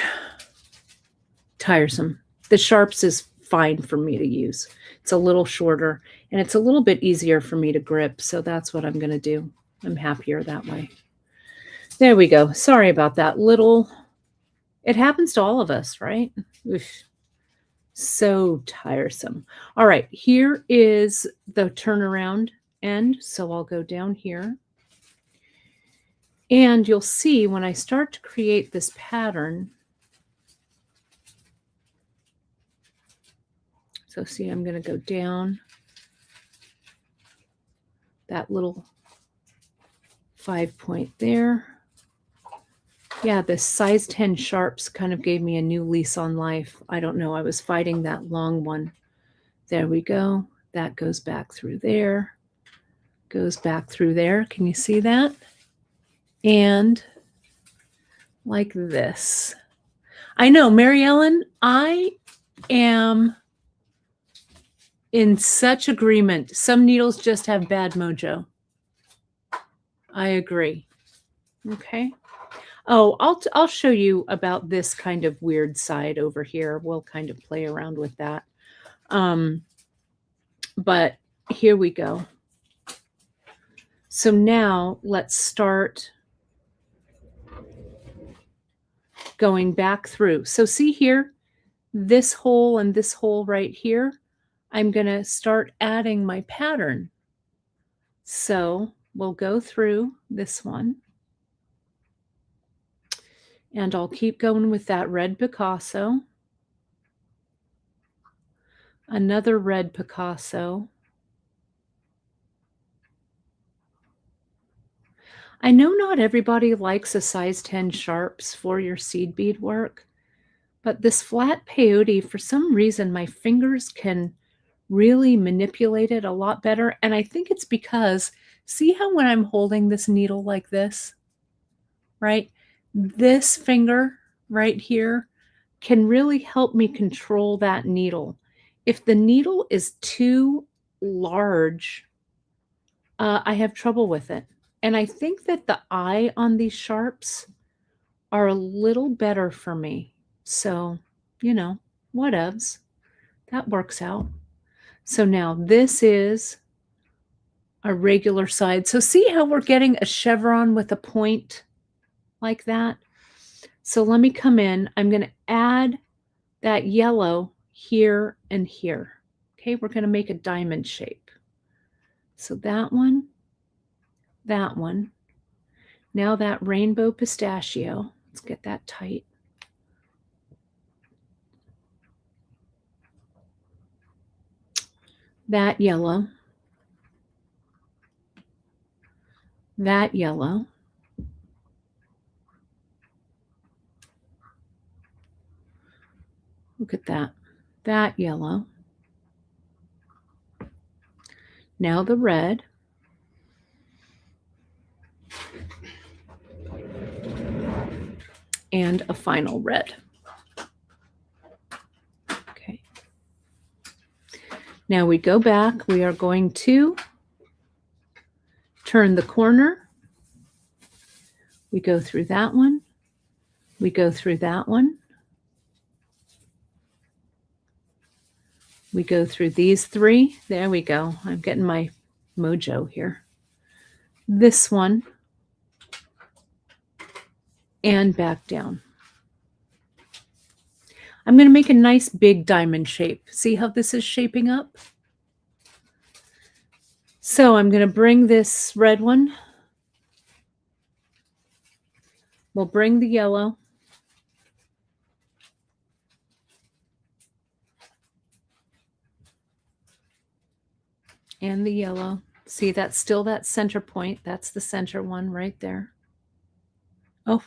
Tiresome. The sharps is fine for me to use. It's a little shorter and it's a little bit easier for me to grip. So that's what I'm going to do. I'm happier that way. There we go. Sorry about that little. It happens to all of us, right? Oof. So tiresome. All right, here is the turnaround end. So I'll go down here. And you'll see when I start to create this pattern. So see, I'm going to go down that little 5 point there. Yeah, this size 10 sharps kind of gave me a new lease on life. I don't know. I was fighting that long one. There we go. That goes back through there. Goes back through there. Can you see that? And like this. I know, Mary Ellen, I am in such agreement. Some needles just have bad mojo. I agree. Okay. Oh, I'll show you about this kind of weird side over here. We'll kind of play around with that. But here we go. So now let's start going back through. So see here, this hole and this hole right here, I'm going to start adding my pattern. So we'll go through this one. And I'll keep going with that red Picasso. Another red Picasso. I know not everybody likes a size 10 sharps for your seed bead work, but this flat peyote, for some reason, my fingers can really manipulate it a lot better. And I think it's because, see how when I'm holding this needle like this, right? This finger right here can really help me control that needle. If the needle is too large, I have trouble with it. And I think that the eye on these sharps are a little better for me. So, you know, whatevs. That works out. So now this is a regular side. So see how we're getting a chevron with a point like that? So let me come in. I'm going to add that yellow here and here. Okay, we're going to make a diamond shape. So that one. Now that rainbow pistachio. Let's get that tight. That yellow. That yellow. Look at that. That yellow. Now the red. And a final red. Okay. Now we go back. We are going to turn the corner. We go through that one. We go through that one. We go through these three. There we go. I'm getting my mojo here. This one. And back down. I'm going to make a nice big diamond shape. See how this is shaping up? So I'm going to bring this red one. We'll bring the yellow. And the yellow. See, that's still that center point. That's the center one right there. Oh,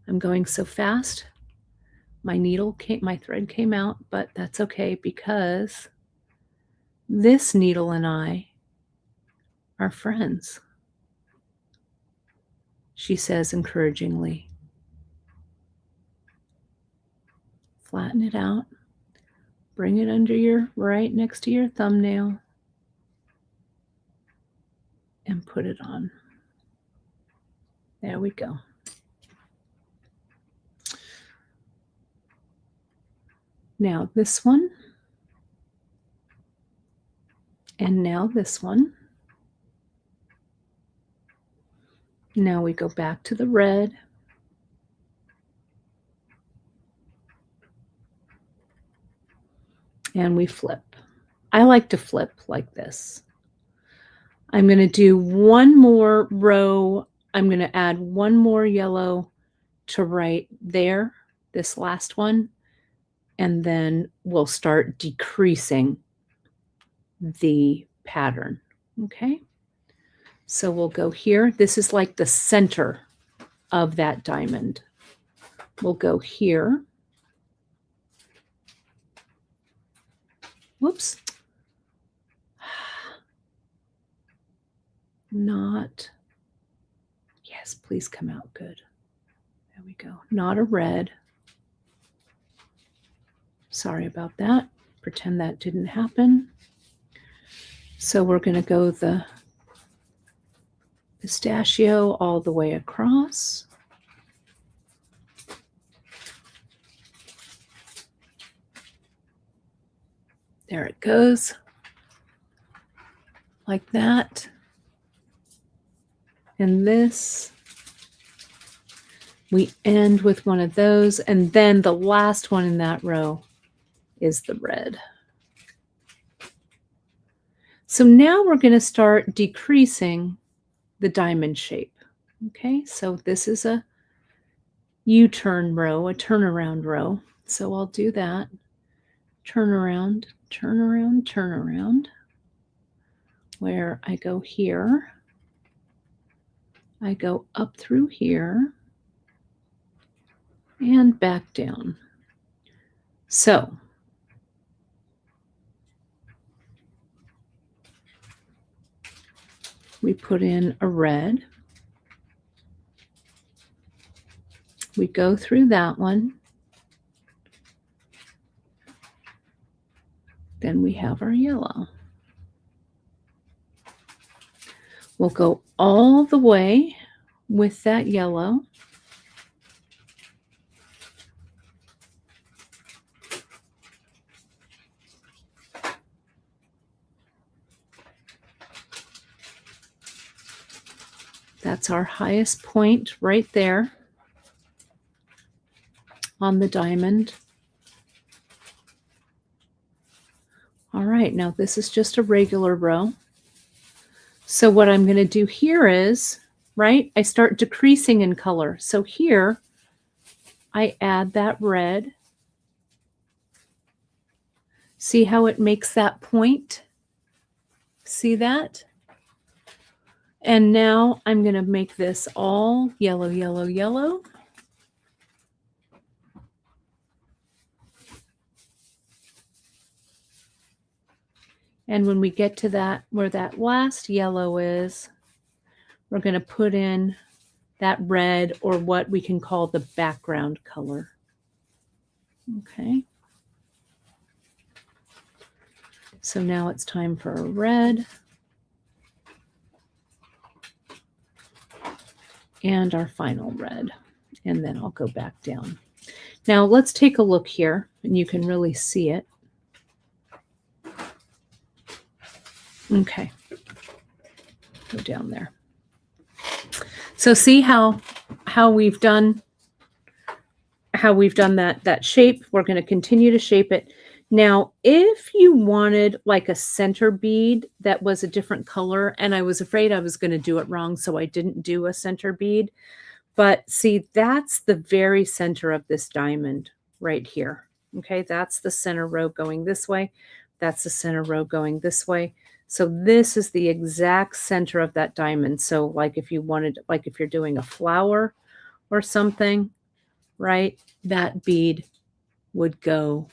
I'm going so fast. My thread came out, but that's okay because this needle and I are friends, she says encouragingly. Flatten it out. Bring it under right next to your thumbnail. And put it on. There we go. Now this one. And now this one. Now we go back to the red. And we flip. I like to flip like this. I'm going to do one more row. I'm going to add one more yellow to right there, this last one, and then we'll start decreasing the pattern. Okay, so we'll go here. This is like the center of that diamond. We'll go here. Whoops. Not, yes, please come out good. There we go. Not a red. Sorry about that. Pretend that didn't happen. So we're going to go the pistachio all the way across. There it goes. Like that. And this, we end with one of those, and then the last one in that row is the red. So now we're going to start decreasing the diamond shape. Okay, so this is a U-turn row, a turnaround row. So I'll do that. Turn around, turn around, turn around. Where I go here. I go up through here and back down. So we put in a red. We go through that one. Then we have our yellow. We'll go all the way with that yellow. That's our highest point right there on the diamond. All right, now this is just a regular row. So what I'm going to do here is, right, I start decreasing in color. So here, I add that red. See how it makes that point? See that? And now I'm going to make this all yellow, yellow, yellow. And when we get to that, where that last yellow is, we're going to put in that red, or what we can call the background color. Okay. So now it's time for a red. and our final red. And then I'll go back down. Now let's take a look here, and you can really see it. Okay, go down there. So see how we've done that shape. We're going to continue to shape it. Now, if you wanted like a center bead that was a different color, and I was afraid I was going to do it wrong, so I didn't do a center bead. But see, that's the very center of this diamond right here. Okay, that's the center row going this way. That's the center row going this way. So this is the exact center of that diamond. So like if you wanted, like if you're doing a flower or something, right, that bead would go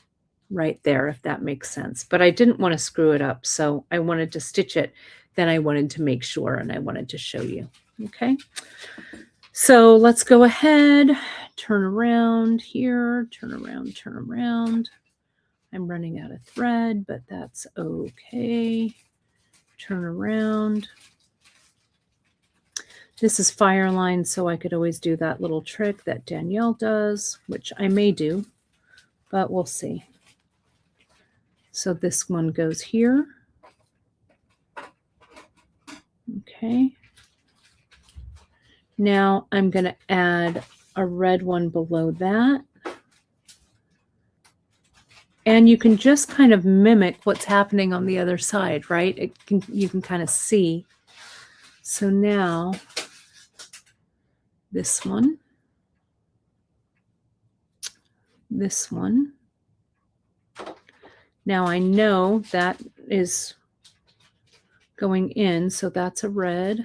right there, if that makes sense. But I didn't want to screw it up, so I wanted to stitch it. Then I wanted to make sure, and I wanted to show you. Okay. So let's go ahead, turn around here, turn around, turn around. I'm running out of thread, but that's okay. Turn around. This is fire line, so I could always do that little trick that Danielle does, which I may do, but we'll see. So this one goes here. Okay. Now I'm going to add a red one below that. And you can just kind of mimic what's happening on the other side, right? You can kind of see. So now this one, this one. Now I know that is going in, so that's a red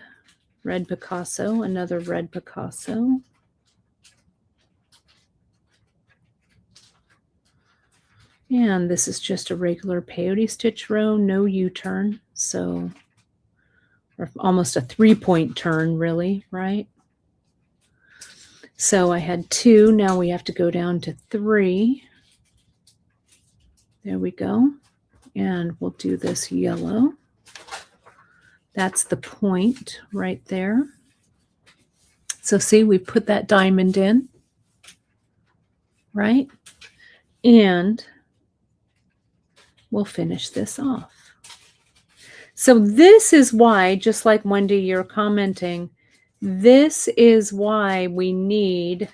Picasso, another red Picasso. And this is just a regular peyote stitch row, no U-turn, so or almost a 3-point turn, really, right? So I had 2, now we have to go down to 3. There we go. And we'll do this yellow. That's the point right there. So see, we put that diamond in, right? And we'll finish this off. So this is why, just like Wendy, you're commenting, this is why we need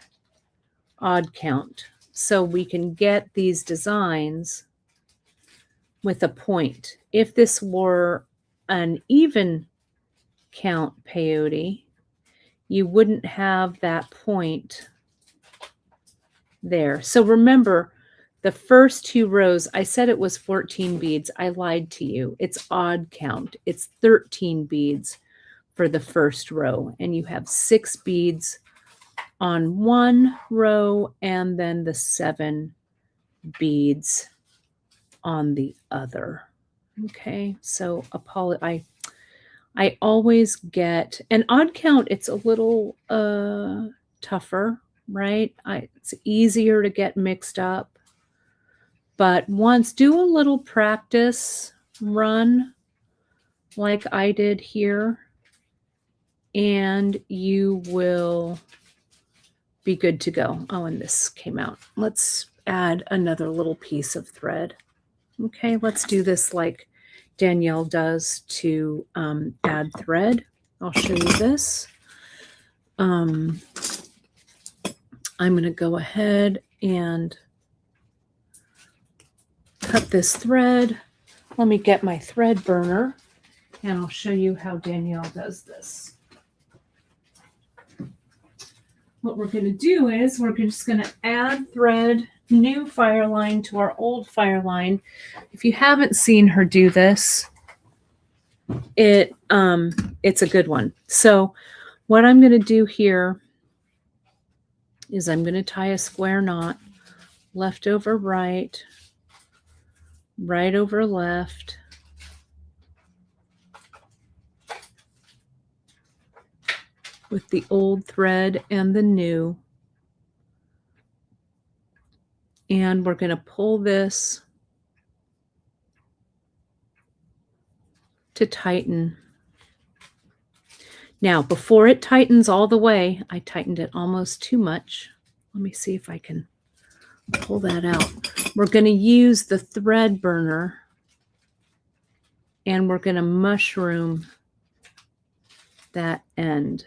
odd count. So we can get these designs with a point. If this were an even count peyote, you wouldn't have that point there. So remember, the first 2 rows, I said it was 14 beads. I lied to you. It's odd count. It's 13 beads for the first row. And you have 6 beads on one row and then the 7 beads on the other. Okay, so I always get an odd count. It's a little tougher, right? It's easier to get mixed up. But once, do a little practice run like I did here, and you will be good to go. Oh, and this came out. Let's add another little piece of thread. Okay, let's do this like Danielle does to add thread. I'll show you this. I'm going to go ahead and cut this thread. Let me get my thread burner and I'll show you how Danielle does this. What we're going to do is we're just going to add thread, new fire line to our old fire line. If you haven't seen her do this, it's a good one. So what I'm going to do here is I'm going to tie a square knot, left over right, right over left, with the old thread and the new. And we're going to pull this to tighten. Now, before it tightens all the way, I tightened it almost too much. Let me see if I can pull that out. We're going to use the thread burner and we're going to mushroom that end.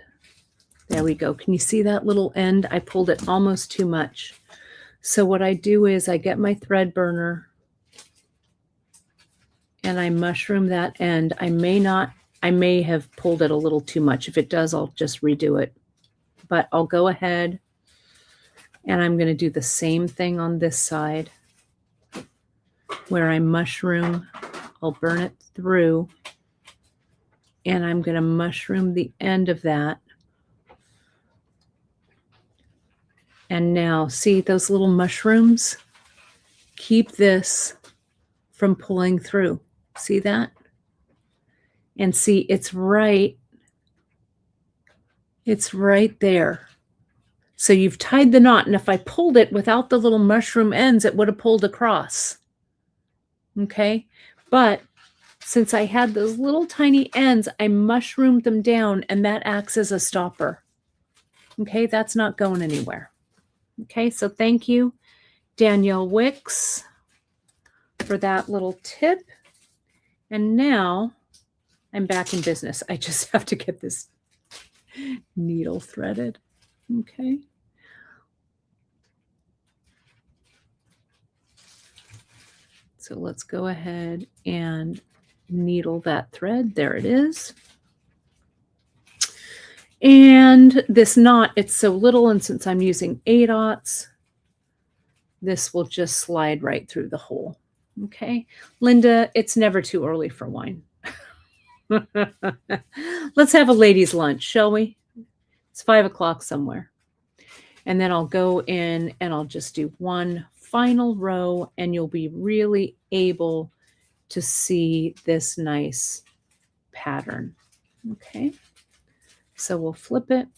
There we go. Can you see that little end? I pulled it almost too much. So what I do is I get my thread burner and I mushroom that end. I may have pulled it a little too much. If it does, I'll just redo it. But I'll go ahead and I'm going to do the same thing on this side where I mushroom. I'll burn it through and I'm going to mushroom the end of that. And now see those little mushrooms? Keep this from pulling through. See that? And see, it's right there. So you've tied the knot, and if I pulled it without the little mushroom ends, it would have pulled across. Okay? But since I had those little tiny ends, I mushroomed them down, and that acts as a stopper. Okay? That's not going anywhere. Okay? So thank you, Danielle Wicks, for that little tip. And now I'm back in business. I just have to get this needle threaded. Okay. So let's go ahead and needle that thread. There it is. And this knot, it's so little, and since I'm using 8/0, this will just slide right through the hole. Okay. Linda, it's never too early for wine. Let's have a ladies' lunch, shall we? It's 5 o'clock somewhere. And then I'll go in and I'll just do one final row and you'll be really able to see this nice pattern. Okay. So we'll flip it.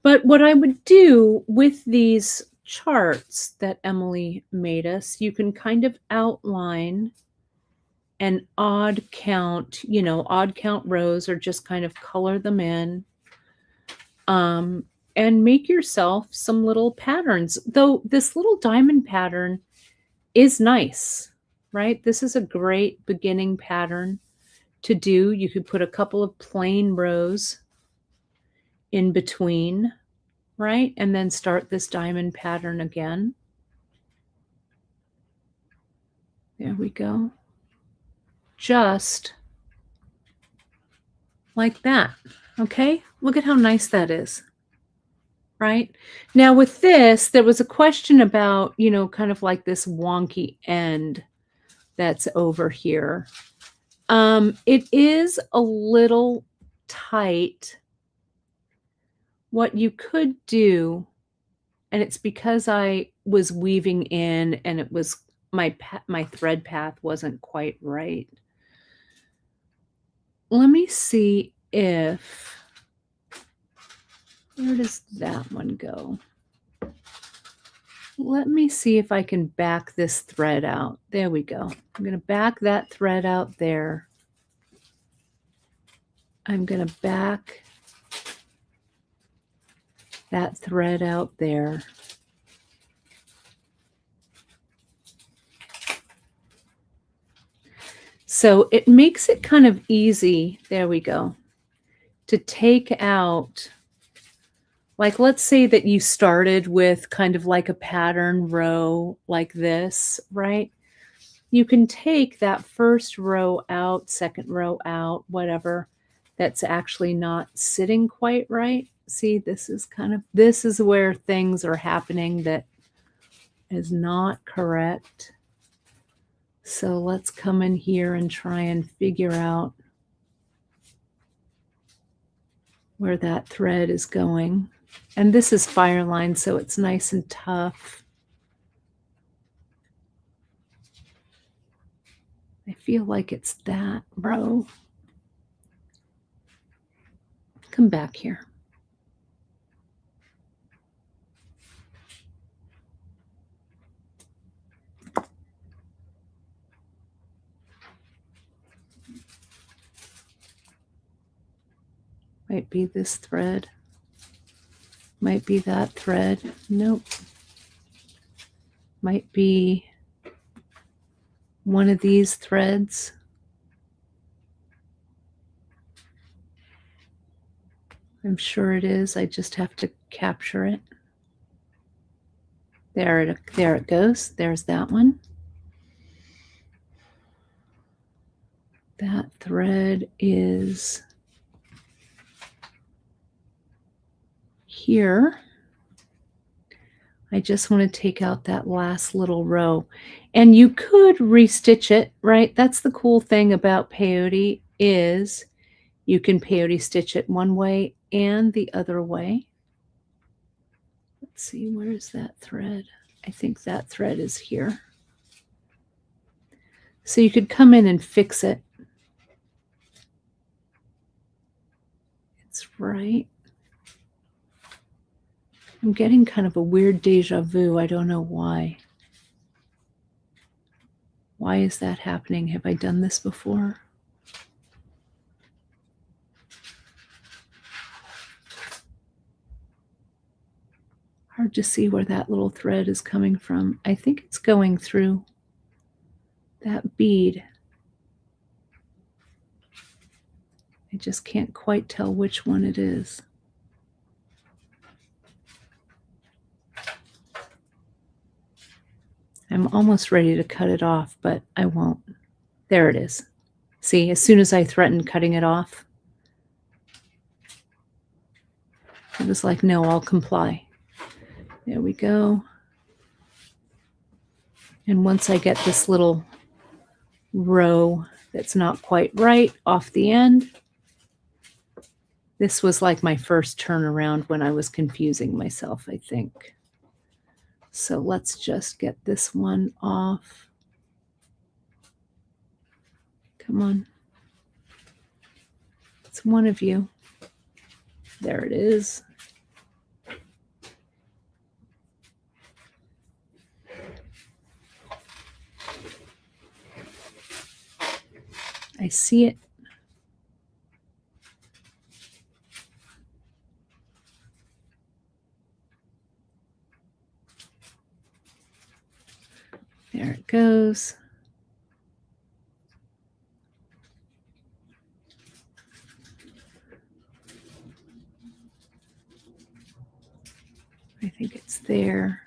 But what I would do with these charts that Emily made us, you can kind of outline an odd count, odd count rows, or just kind of color them in. And make yourself some little patterns. Though this little diamond pattern is nice, right? This is a great beginning pattern to do. You could put a couple of plain rows in between, right? And then start this diamond pattern again. There we go. Just like that. Okay, look at how nice that is. Right? Now with this, there was a question about, kind of like this wonky end that's over here. It is a little tight. What you could do, and it's because I was weaving in and it was my thread path wasn't quite right. Let me see if, where does that one go? Let me see if I can back this thread out. There we go. I'm going to back that thread out there. I'm going to back that thread out there. So it makes it kind of easy, there we go, to take out, like let's say that you started with kind of like a pattern row like this, right? You can take that first row out, second row out, whatever, that's actually not sitting quite right. See, this is where things are happening that is not correct. So let's come in here and try and figure out where that thread is going. And this is Fireline, so it's nice and tough. I feel like it's that row. Come back here. Might be this thread. Might be that thread. Nope. Might be one of these threads. I'm sure it is. I just have to capture it. There it goes. There's that one. That thread is here. I just want to take out that last little row. And you could restitch it, right? That's the cool thing about peyote is you can peyote stitch it one way and the other way. Let's see, where is that thread? I think that thread is here. So you could come in and fix it. It's right. I'm getting kind of a weird deja vu. I don't know why. Why is that happening? Have I done this before? Hard to see where that little thread is coming from. I think it's going through that bead. I just can't quite tell which one it is. I'm almost ready to cut it off, but I won't. There it is. See, as soon as I threatened cutting it off, it was like, no, I'll comply. There we go. And once I get this little row that's not quite right off the end, this was like my first turnaround when I was confusing myself, I think. So let's just get this one off. Come on. It's one of you. There it is. I see it. There it goes. I think it's there.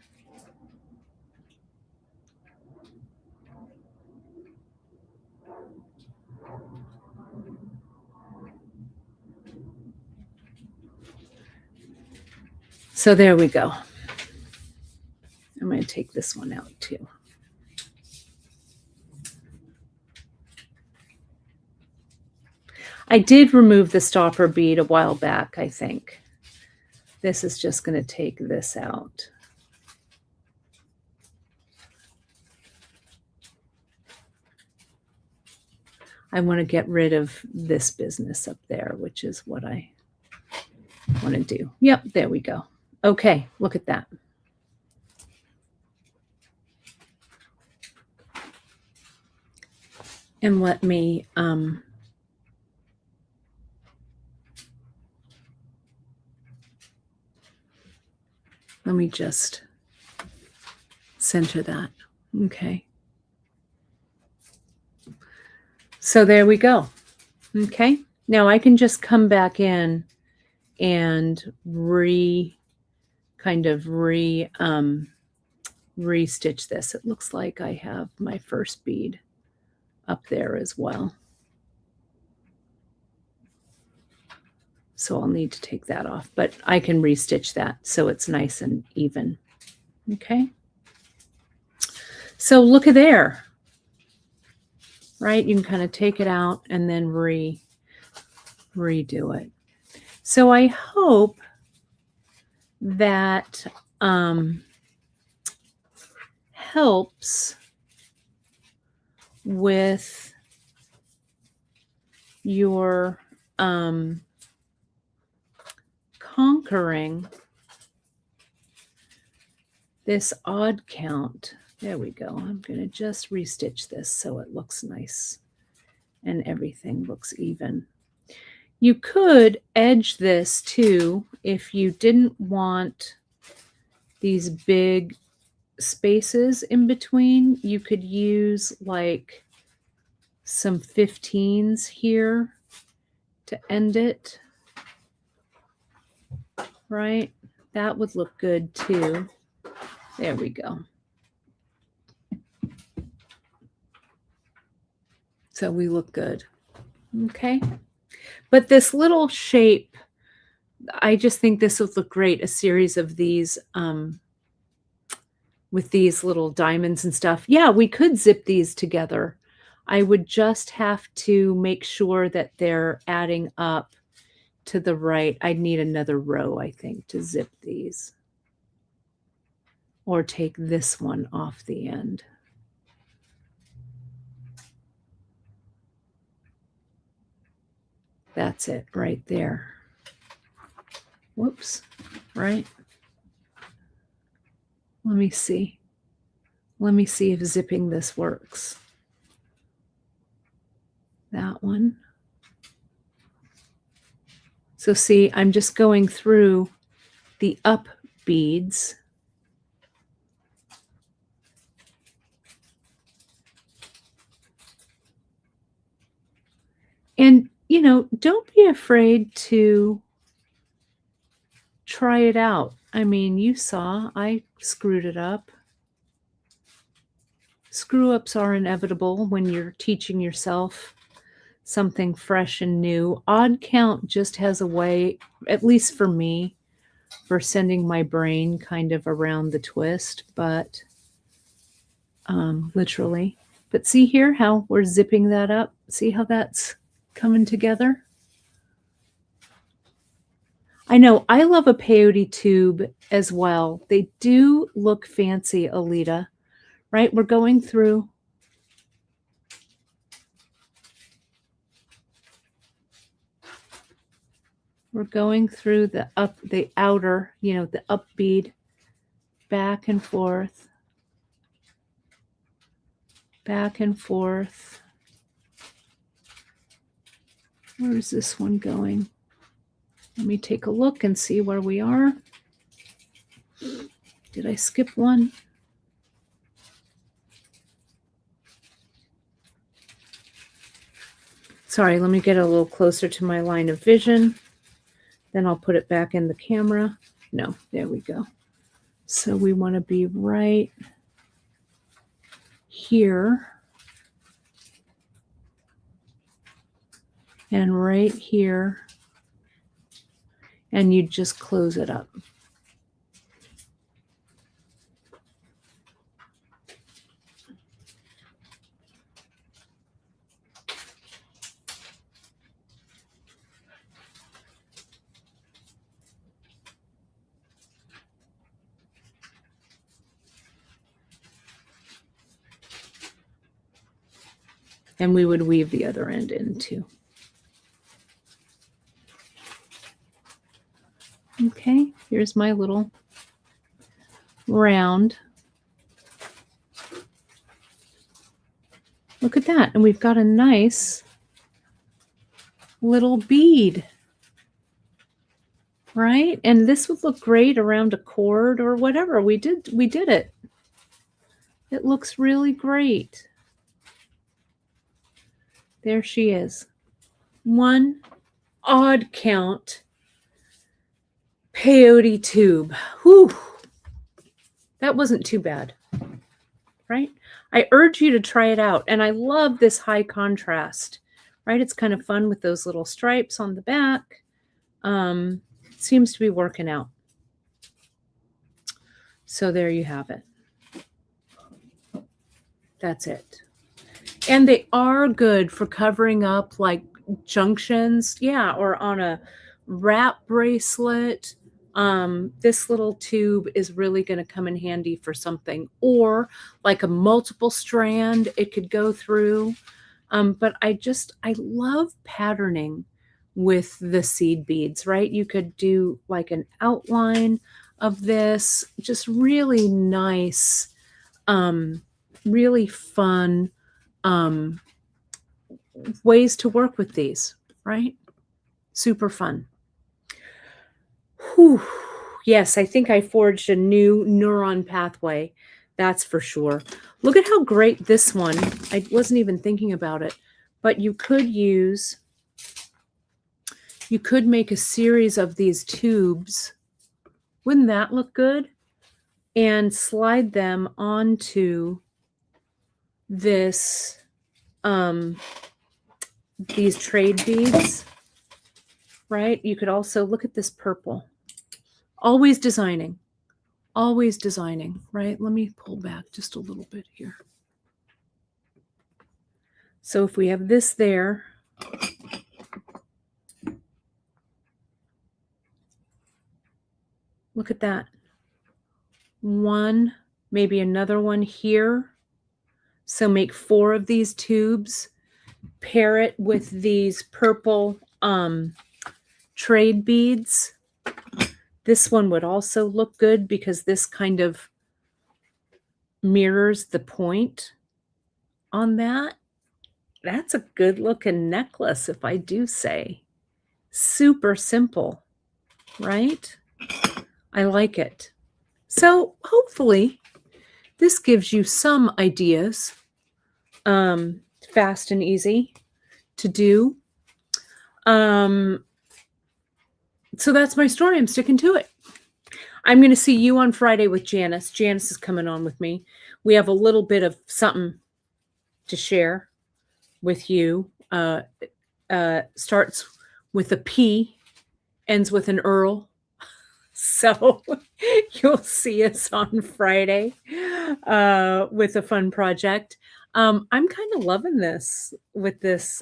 So there we go. I'm going to take this one out too. I did remove the stopper bead a while back, I think. This is just going to take this out. I want to get rid of this business up there, which is what I want to do. Yep, there we go. Okay, look at that. And let me just center that. Okay. So there we go. Okay. Now I can just come back in and re-stitch this. It looks like I have my first bead up there as well. So I'll need to take that off, but I can restitch that so it's nice and even. Okay. So look at there, right? You can kind of take it out and then redo it. So I hope that helps with your conquering this odd count. There we go. I'm going to just restitch this so it looks nice and everything looks even. You could edge this too if you didn't want these big spaces in between. You could use like some 15s here to end it, right? That would look good too. There we go. So we look good. Okay. But this little shape, I just think this would look great. A series of these with these little diamonds and stuff. Yeah, we could zip these together. I would just have to make sure that they're adding up to the right. I'd need another row, I think, to zip these. Or take this one off the end. That's it right there. Whoops, right? Let me see. Let me see if zipping this works. That one. So see, I'm just going through the up beads. And, you know, don't be afraid to try it out. I mean, you saw I screwed it up. Screw ups are inevitable when you're teaching yourself something fresh and new. Odd count just has a way, at least for me, for sending my brain kind of around the twist, but literally. But see here how we're zipping that up? See how that's coming together? I know, I love a peyote tube as well. They do look fancy, Alita, right? We're going through. We're going through the outer, you know, the up bead, back and forth, back and forth. Where is this one going? Let me take a look and see where we are. Did I skip one? Sorry, let me get a little closer to my line of vision. Then I'll put it back in the camera. No, there we go. So we want to be right here and right here. And you just close it up. And we would weave the other end in too. Okay, here's my little round. Look at that. And we've got a nice little bead, right? And this would look great around a cord or whatever. We did it. It looks really great. There she is. One odd count peyote tube. Whew. That wasn't too bad, right? I urge you to try it out. And I love this high contrast, right? It's kind of fun with those little stripes on the back. Seems to be working out. So there you have it. That's it. And they are good for covering up like junctions. Yeah, or on a wrap bracelet. This little tube is really going to come in handy for something, or like a multiple strand it could go through. But I love patterning with the seed beads, right? You could do like an outline of this, just really nice, really fun ways to work with these, right? Super fun. Whew. Yes, I think I forged a new neuron pathway. That's for sure. Look at how great this one, I wasn't even thinking about it, but you could make a series of these tubes. Wouldn't that look good? And slide them onto this, these trade beads, right? You could also look at this purple. Always designing, right? Let me pull back just a little bit here. So if we have this there, look at that. One, maybe another one here. So make 4 of these tubes, pair it with these purple trade beads. This one would also look good because this kind of mirrors the point on that. That's a good looking necklace, if I do say. Super simple, right? I like it. So hopefully this gives you some ideas, fast and easy to do. So that's my story. I'm sticking to it. I'm going to see you on Friday with Janice. Janice is coming on with me. We have a little bit of something to share with you. Starts with a P, ends with an Earl. So you'll see us on Friday with a fun project. I'm kind of loving this with this.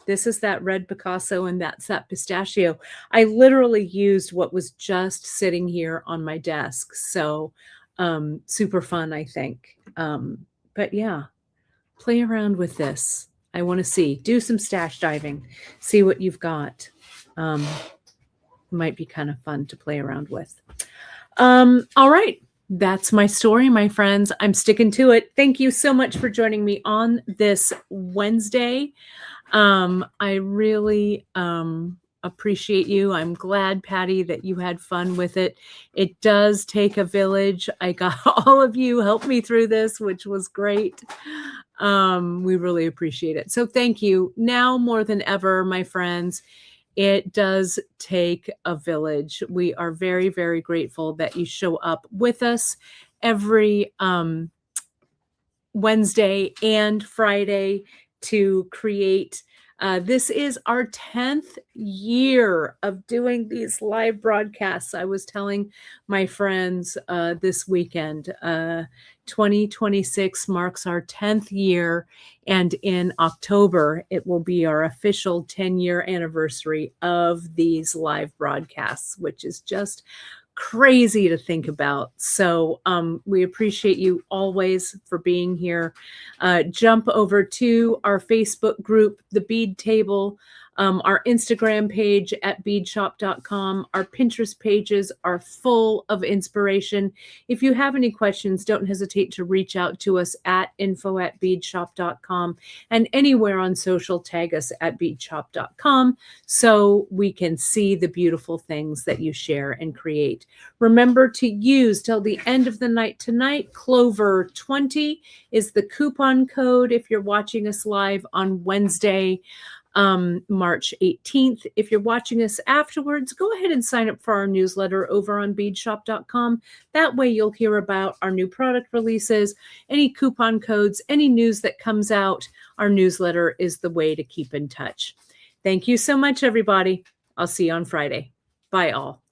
This is that red Picasso and that's that pistachio. I literally used what was just sitting here on my desk. So super fun, I think. But yeah, play around with this. I want to see. Do some stash diving. See what you've got. Might be kind of fun to play around with. All right. That's my story, my friends. I'm sticking to it. Thank you so much for joining me on this Wednesday. I really appreciate you. I'm glad, Patty, that you had fun with it. It does take a village. I got all of you help me through this, which was great. We really appreciate it. So thank you. Now more than ever, my friends, it does take a village. We are very, very grateful that you show up with us every Wednesday and Friday to create. This is our 10th year of doing these live broadcasts. I was telling my friends this weekend, 2026 marks our 10th year. And in October, it will be our official 10-year anniversary of these live broadcasts, which is just crazy to think about. So we appreciate you always for being here. Jump over to our Facebook group, The Bead Table, our Instagram page at beadshop.com. Our Pinterest pages are full of inspiration. If you have any questions, don't hesitate to reach out to us at info@beadshop.com, and anywhere on social, tag us at beadshop.com so we can see the beautiful things that you share and create. Remember to use till the end of the night tonight. Clover20 is the coupon code if you're watching us live on Wednesday, March 18th. If you're watching us afterwards, go ahead and sign up for our newsletter over on beadshop.com. That way you'll hear about our new product releases, any coupon codes, any news that comes out. Our newsletter is the way to keep in touch. Thank you so much, everybody. I'll see you on Friday. Bye all.